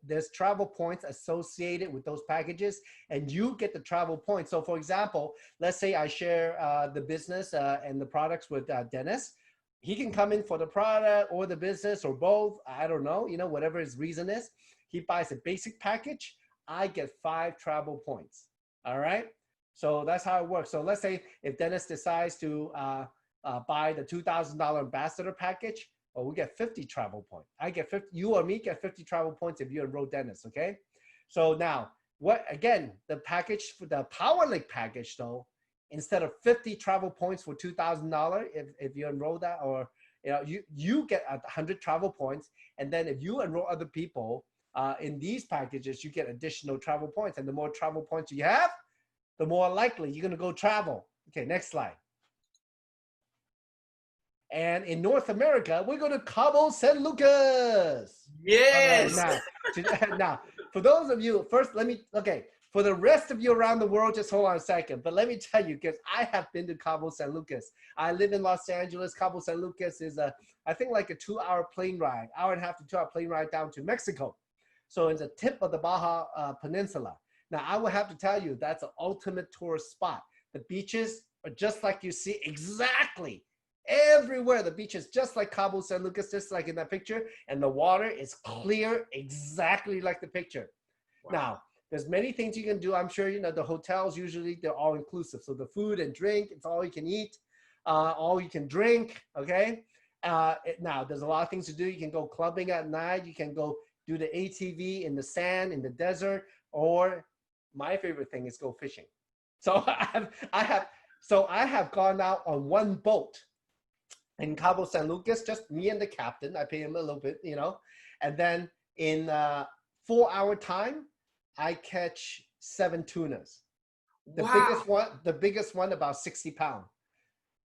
there's travel points associated with those packages, and you get the travel points. So for example, let's say I share the business and the products with Dennis. He can come in for the product or the business or both. I don't know, whatever his reason is. He buys a basic package. I get 5 travel points. All right. So that's how it works. So let's say if Dennis decides to buy the $2,000 ambassador package, we get 50 travel points. I get 50, you or me get 50 travel points if you enroll Dennis, okay? So now, the package for the Power Link package though, instead of 50 travel points for $2,000, if you enroll that, or you get 100 travel points, and then if you enroll other people in these packages, you get additional travel points, and the more travel points you have, the more likely you're gonna go travel. Okay, next slide. And in North America, we're going to Cabo San Lucas. Yes. Now, for those of you, first, for the rest of you around the world, just hold on a second. But let me tell you, because I have been to Cabo San Lucas. I live in Los Angeles. Cabo San Lucas is I think like a 2-hour plane ride, 1.5 to 2-hour plane ride down to Mexico. So it's the tip of the Baja Peninsula. Now, I will have to tell you, that's an ultimate tourist spot. The beaches are just like you see exactly everywhere. The beach is just like Cabo San Lucas, just like in that picture. And the water is clear, exactly like the picture. Wow. Now, there's many things you can do. I'm sure, the hotels, usually they're all inclusive. So the food and drink, it's all you can eat, all you can drink, okay? Now, there's a lot of things to do. You can go clubbing at night. You can go do the ATV in the sand, in the desert, or my favorite thing is go fishing. So I have gone out on one boat in Cabo San Lucas, just me and the captain. I pay him a little bit, and then in 4 hour time, I catch 7 tunas. Wow. The biggest one about 60 pounds.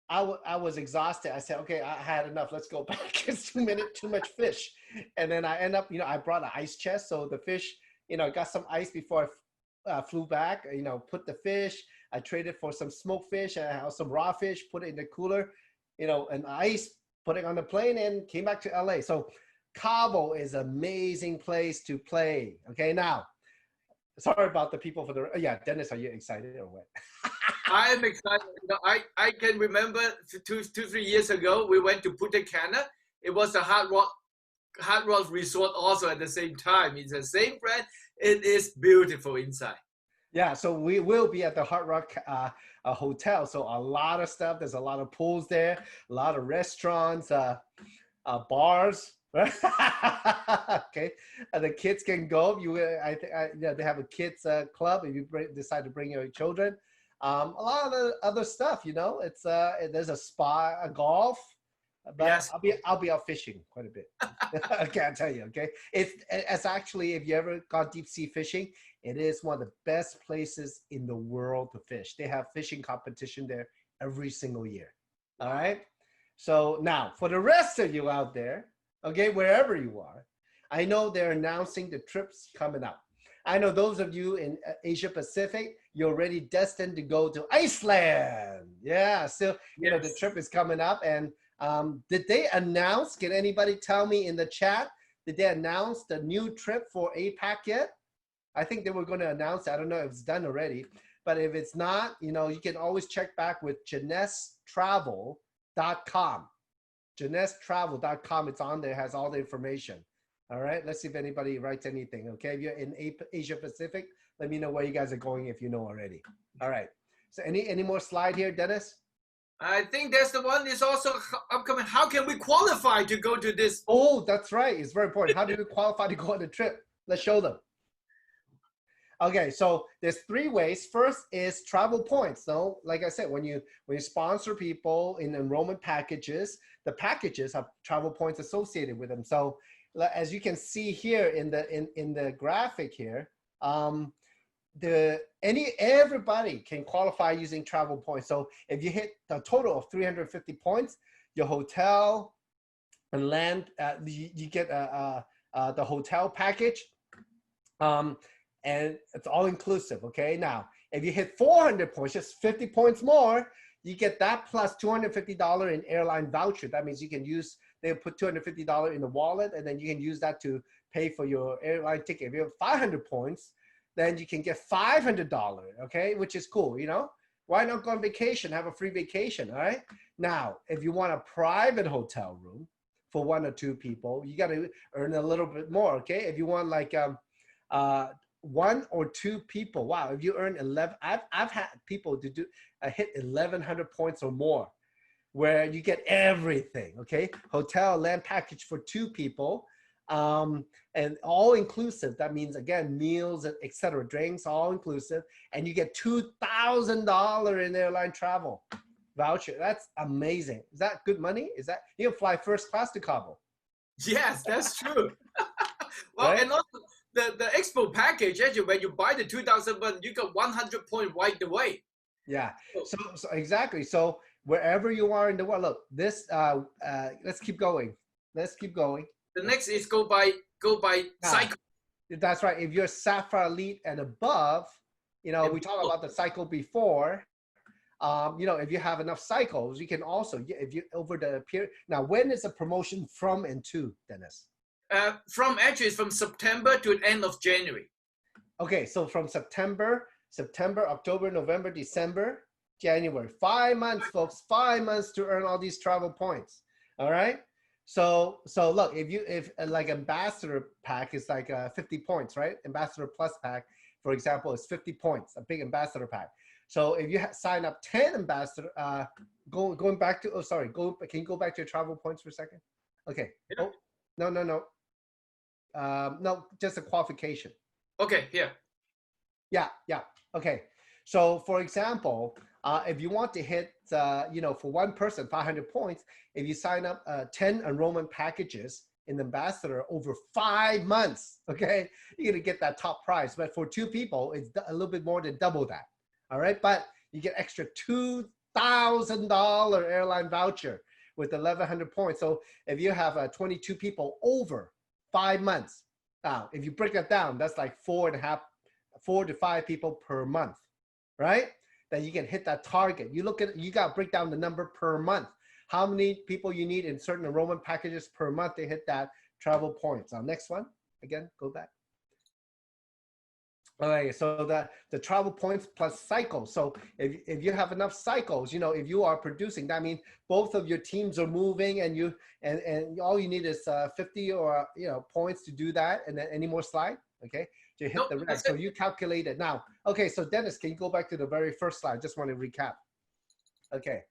I was exhausted. I said, okay, I had enough. Let's go back. It's too much fish. And then I end up, I brought an ice chest. So the fish, got some ice before I flew back, put the fish. I traded for some smoked fish and some raw fish, put it in the cooler, and ice, put it on the plane and came back to LA. So Cabo is an amazing place to play. Okay, now, sorry about the people yeah, Dennis, are you excited or what? I'm excited. I can remember 3 years ago, we went to Punta Cana. It was a hard rock resort also at the same time. It's the same brand. It is beautiful inside. Yeah, so we will be at the Hard Rock Hotel. So a lot of stuff. There's a lot of pools there, a lot of restaurants, bars. Okay, the kids can go. They have a kids club if you decide to bring your children. A lot of other stuff, it's there's a spa, a golf, but Yes. I'll be out fishing quite a bit. I can't tell you. Okay, it's actually, if you ever gone deep sea fishing, it is one of the best places in the world to fish. They have fishing competition there every single year. All right. So now for the rest of you out there, okay, wherever you are, I know they're announcing the trips coming up. I know those of you in Asia Pacific, you're already destined to go to Iceland. Yeah, so Yes. the trip is coming up. And did they announce? Can anybody tell me in the chat? Did they announce the new trip for APAC yet? I think they were going to announce. I don't know if it's done already, but if it's not, you can always check back with JanesTravel.com. JanesTravel.com. It's on there. Has all the information. All right, let's see if anybody writes anything. Okay, if you're in Asia Pacific, let me know where you guys are going if you know already. All right, so any more slide here, Dennis? I think that's the one. Is also upcoming. How can we qualify to go to this? Oh, that's right. It's very important. How do you qualify to go on the trip? Let's show them. Okay, so there's 3 ways. First is travel points. So like I said, when you sponsor people in enrollment packages, the packages have travel points associated with them. So as you can see here in the graphic here, everybody can qualify using travel points. So if you hit a total of 350 points, your hotel and land, you get the hotel package, and it's all inclusive. Okay, now if you hit 400 points, just 50 points more, you get that plus $250 in airline voucher. That means you can use, they'll put $250 in the wallet, and then you can use that to pay for your airline ticket. If you have 500 points, then you can get $500, okay, which is cool, Why not go on vacation, have a free vacation, all right? Now, if you want a private hotel room for 1 or 2 people, you got to earn a little bit more, okay? If you want like 1 or 2 people, wow, if you earn 11, I've had people to hit 1,100 points or more, where you get everything, okay? Hotel, land package for 2 people, and all inclusive. That means, again, meals, etc., drinks, all inclusive, and you get $2,000 in airline travel voucher. That's amazing. Is that good money? Is that, you can fly first class to Cabo? Yes, that's true. Well, Right? and also the expo package, actually, when you buy the 2,000, but you got 100 point right away. Yeah. So exactly. So wherever you are in the world, look, this. Let's keep going. Let's keep going. The next is go by cycle. That's right. If you're Sapphire Elite and above, we talked about the cycle before. If you have enough cycles, you can also, if you over the period. Now, when is the promotion from and to, Dennis? From September to the end of January. Okay, so from September, October, November, December, January. 5 months, folks. 5 months to earn all these travel points. All right. So look, if like ambassador pack is like 50 points, right? Ambassador plus pack, for example, is 50 points, a big ambassador pack. So if you sign up 10 ambassador, going back to, can you go back to your travel points for a second? Okay. Yeah. Oh, no. No, just a qualification. Okay, here. Yeah. Okay. So for example, if you want to hit, for one person, 500 points, if you sign up 10 enrollment packages in Ambassador over 5 months, okay, you're going to get that top prize. But for 2 people, it's a little bit more than double that. All right. But you get extra $2,000 airline voucher with 1,100 points. So if you have 22 people over 5 months, now if you break that down, that's like 4 to 5 people per month, right? Then you can hit that target. You got to break down the number per month. How many people you need in certain enrollment packages per month to hit that travel points. Next one, again, go back. All right, so the travel points plus cycles. So if you have enough cycles, if you are producing, that means both of your teams are moving, and all you need is 50 or points to do that. And then any more slide, okay, to hit the rest. So you calculate it now. Okay, so Dennis, can you go back to the very first slide? Just want to recap. Okay.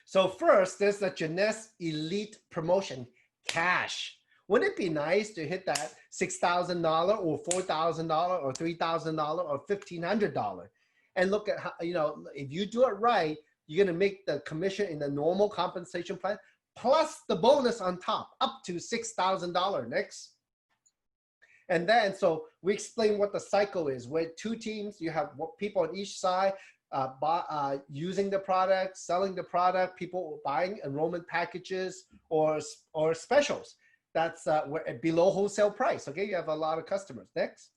So first, there's the Jeunesse Elite Promotion Cash. Wouldn't it be nice to hit that $6,000 or $4,000 or $3,000 or $1,500? And look at how, if you do it right, you're going to make the commission in the normal compensation plan plus the bonus on top, up to $6,000. Next. And then, so we explain what the cycle is. With 2 teams, you have people on each side using the product, selling the product, people buying enrollment packages or specials. That's below wholesale price. Okay, you have a lot of customers. Next.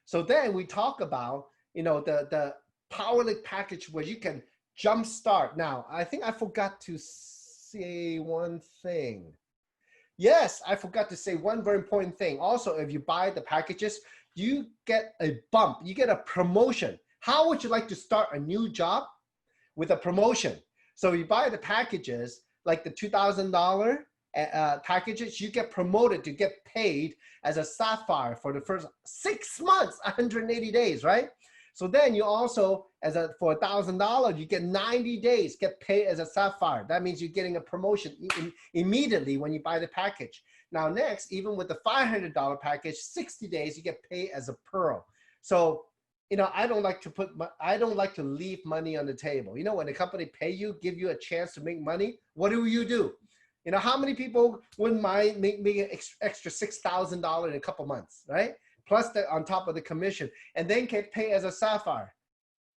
So then we talk about the PowerLink package where you can jumpstart. Now, I think I forgot to say one thing. Yes, I forgot to say one very important thing. Also, if you buy the packages, you get a bump. You get a promotion. How would you like to start a new job? With a promotion. So you buy the packages, like the $2,000 packages, you get promoted to get paid as a Sapphire for the first 6 months, 180 days, right? So then you also, for $1,000, you get 90 days, get paid as a Sapphire. That means you're getting a promotion immediately when you buy the package. Now next, even with the $500 package, 60 days, you get paid as a Pearl. So, I don't like to leave money on the table. When the company pay you, give you a chance to make money, what do? How many people wouldn't mind making extra $6,000 in a couple months, right? Plus on top of the commission, and then get paid as a Sapphire,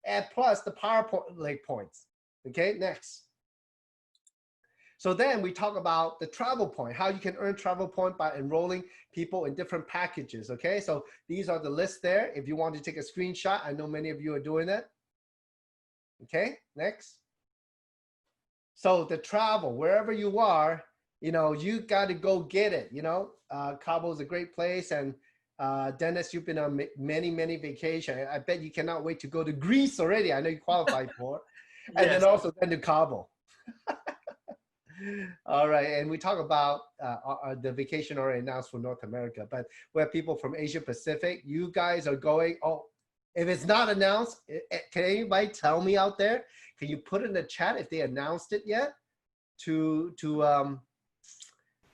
and plus the PowerLink points. Okay, next. So then we talk about the travel point, how you can earn travel point by enrolling people in different packages. Okay, so these are the lists there. If you want to take a screenshot, I know many of you are doing that. Okay, next. So the travel, wherever you are, you got to go get it. Cabo is a great place, and Dennis, you've been on many vacations. I bet you cannot wait to go to Greece already. I know you qualified for, and yes. then to Cabo. All right, and we talk about the vacation already announced for North America, but we have people from Asia Pacific. You guys are going. Oh, if it's not announced, can anybody tell me out there? Can you put in the chat if they announced it yet?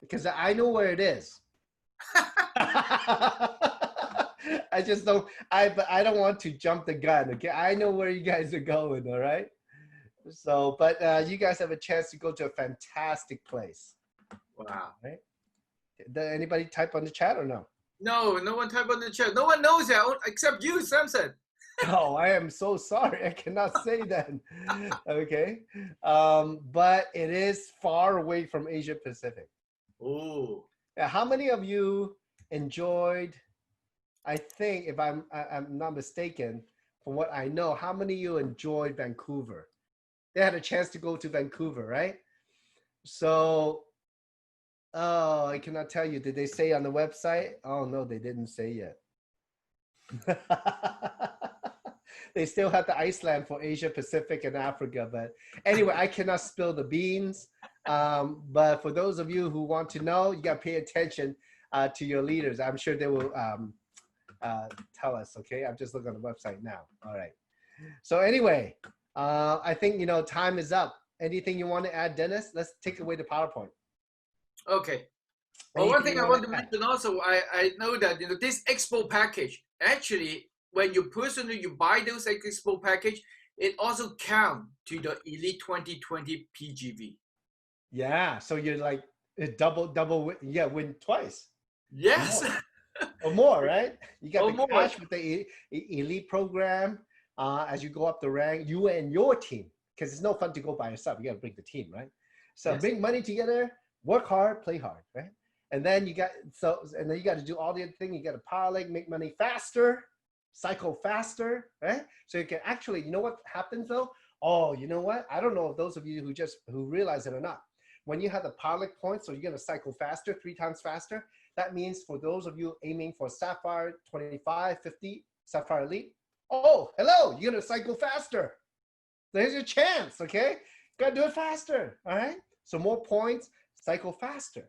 Because I know where it is. I just don't. I don't want to jump the gun. Okay, I know where you guys are going. All right. So, but you guys have a chance to go to a fantastic place. Wow. Right? Did anybody type on the chat or no? No, no one typed on the chat. No one knows that except you, Samson. Oh, I am so sorry. I cannot say that. Okay. But it is far away from Asia Pacific. Oh. How many of you enjoyed, I think, if I'm not mistaken, from what I know, how many of you enjoyed Vancouver? They had a chance to go to Vancouver, right? So, oh, I cannot tell you. Did they say on the website? Oh, no, they didn't say yet. They still have the Iceland for Asia, Pacific, and Africa. But anyway, I cannot spill the beans. But for those of you who want to know, you got to pay attention to your leaders. I'm sure they will tell us. Okay, I'm just looking on the website now. All right. So anyway, I think time is up. Anything you want to add, Dennis? Let's take away the PowerPoint. Okay. Well, one Anything thing you I want want to to add? mention also, I know that this Expo package, actually, when you personally you buy those Expo package, it also count to the Elite 2020 PGV. Yeah. So you're like double. Yeah, win twice. Yes. Or more, right? You got Or the more. cash with the elite program. As you go up the rank, you and your team, because it's no fun to go by yourself. You got to bring the team, right? So Yes. bring money together, work hard, play hard, right? And then you got to do all the other things. You got to parlay, make money faster, cycle faster, right? So you can actually, you know what happens though? Oh, you know what? I don't know if those of you who realize it or not. When you have the parlay points, so you're gonna cycle faster, 3 times faster. That means for those of you aiming for Sapphire 25, 50, Sapphire Elite, oh, hello, you're gonna cycle faster. There's your chance, okay? Gotta do it faster, all right? So more points, cycle faster,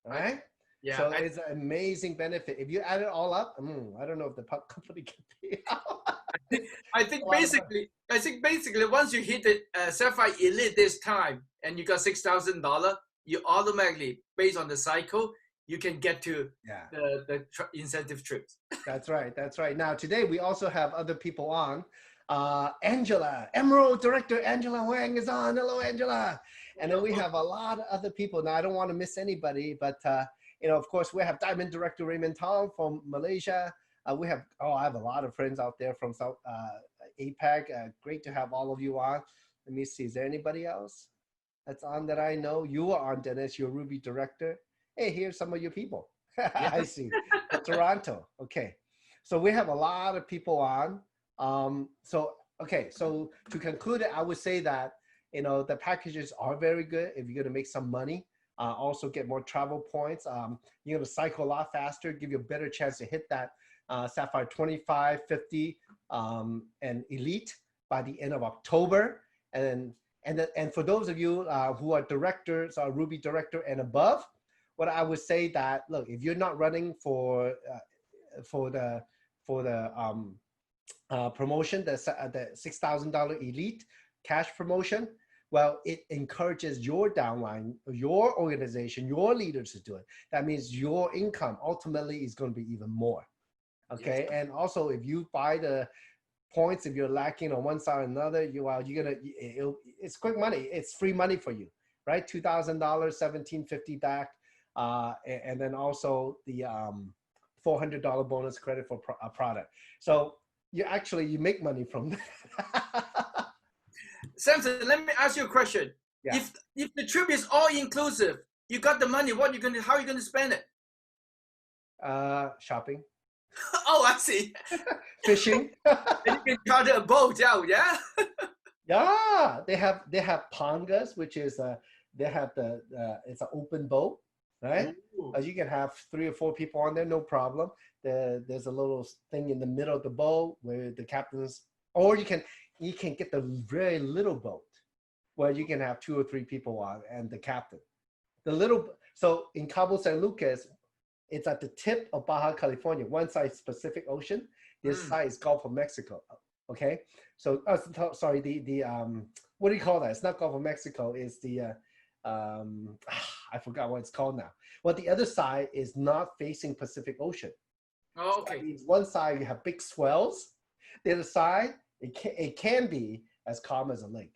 all right? Yeah. So it's an amazing benefit. If you add it all up, I don't know if the company can pay out. I think basically once you hit the Sapphire Elite this time and you got $6,000, you automatically, based on the cycle, you can get to the incentive trips. That's right. That's right. Now today we also have other people on. Angela, Emerald Director Angela Wang is on. Hello, Angela. And then we have a lot of other people. Now I don't want to miss anybody, but of course we have Diamond Director Raymond Tong from Malaysia. I have a lot of friends out there from South APAC. Great to have all of you on. Let me see. Is there anybody else that's on that I know? You are on, Dennis. You're Ruby Director. Hey, here's some of your people. I see. Toronto. Okay. So we have a lot of people on. So to conclude it, I would say that, the packages are very good if you're going to make some money. Also get more travel points. You're going to cycle a lot faster, give you a better chance to hit that Sapphire 25, 50, and Elite by the end of October. And for those of you who are directors, Ruby Director and above, what I would say that, look, if you're not running for the promotion, the $6,000 Elite cash promotion, well, it encourages your downline, your organization, your leaders to do it. That means your income ultimately is going to be even more. Okay. Yes. And also if you buy the points, if you're lacking on one side or another, it's quick money. It's free money for you, right? $2,000, $1,750 back. And then also the $400 bonus credit for a product. So you make money from that. Samson, let me ask you a question. Yeah. If the trip is all inclusive, you got the money, how are you gonna spend it? Shopping. Oh, I see. Fishing. And you can charter a boat out, yeah? Yeah, they have pangas, which is it's an open boat, right? You can have 3 or 4 people on there, no problem. There's a little thing in the middle of the boat where the captains, or you can get the very little boat where you can have 2 or 3 people on and the captain. So in Cabo San Lucas, it's at the tip of Baja California. One side is Pacific Ocean, the other side is Gulf of Mexico. Okay, so sorry, the what do you call that? It's not Gulf of Mexico. It's the I forgot what it's called now. Well, the other side is not facing Pacific Ocean. Oh, okay. So that means one side you have big swells. The other side it can be as calm as a lake.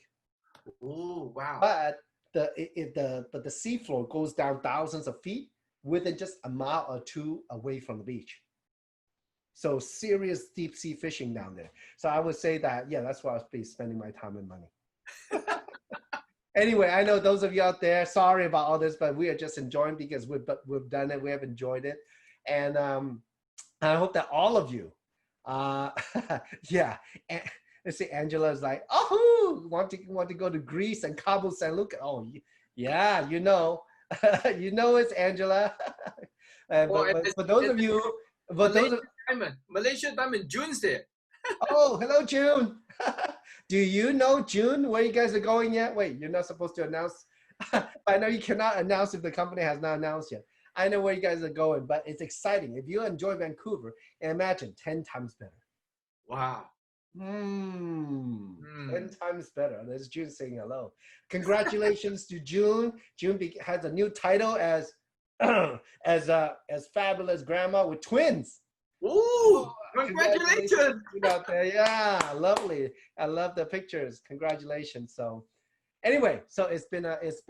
Oh, wow! But the seafloor goes down thousands of feet within just a mile or 2 away from the beach. So serious deep sea fishing down there. So I would say that, yeah, that's where I'll be spending my time and money. Anyway, I know those of you out there, sorry about all this, but we are just enjoying because we've done it. We have enjoyed it. And I hope that all of you, yeah. And, let's see, Angela's like, oh, want to go to Greece and Cabo San Lucas. Oh, yeah, you know it's Angela. But for those of you, Malaysia Diamond, June's there. Oh, hello, June. Do you know, June, where you guys are going yet? Wait, you're not supposed to announce. I know you cannot announce if the company has not announced yet. I know where you guys are going, but it's exciting. If you enjoy Vancouver, imagine 10 times better. Wow. 10 times better. There's June saying hello. Congratulations to June. June has a new title as fabulous grandma with twins. Ooh, congratulations out there. Yeah, lovely. I love the pictures. Congratulations. So anyway, so it's been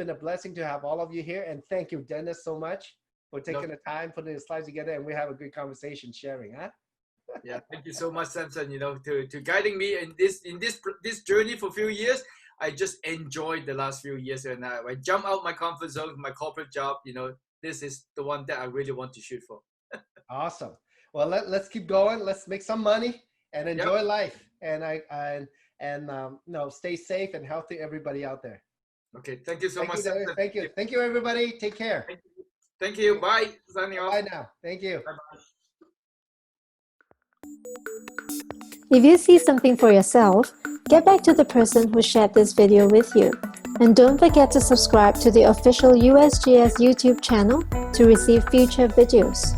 a blessing to have all of you here, and thank you, Dennis, so much for taking the time, putting the slides together, and we have a good conversation sharing, huh? Yeah, thank you so much, Samson, to guiding me in this journey for a few years. I just enjoyed the last few years, and I jump out my comfort zone, my corporate job. This is the one that I really want to shoot for. Awesome. Well, let's keep going. Let's make some money and enjoy life. And stay safe and healthy, everybody out there. Okay, thank you so much. Thank you. Thank you, everybody. Take care. Thank you. Bye. Signing off. Bye now. Thank you. Bye-bye. If you see something for yourself, get back to the person who shared this video with you. And don't forget to subscribe to the official USGS YouTube channel to receive future videos.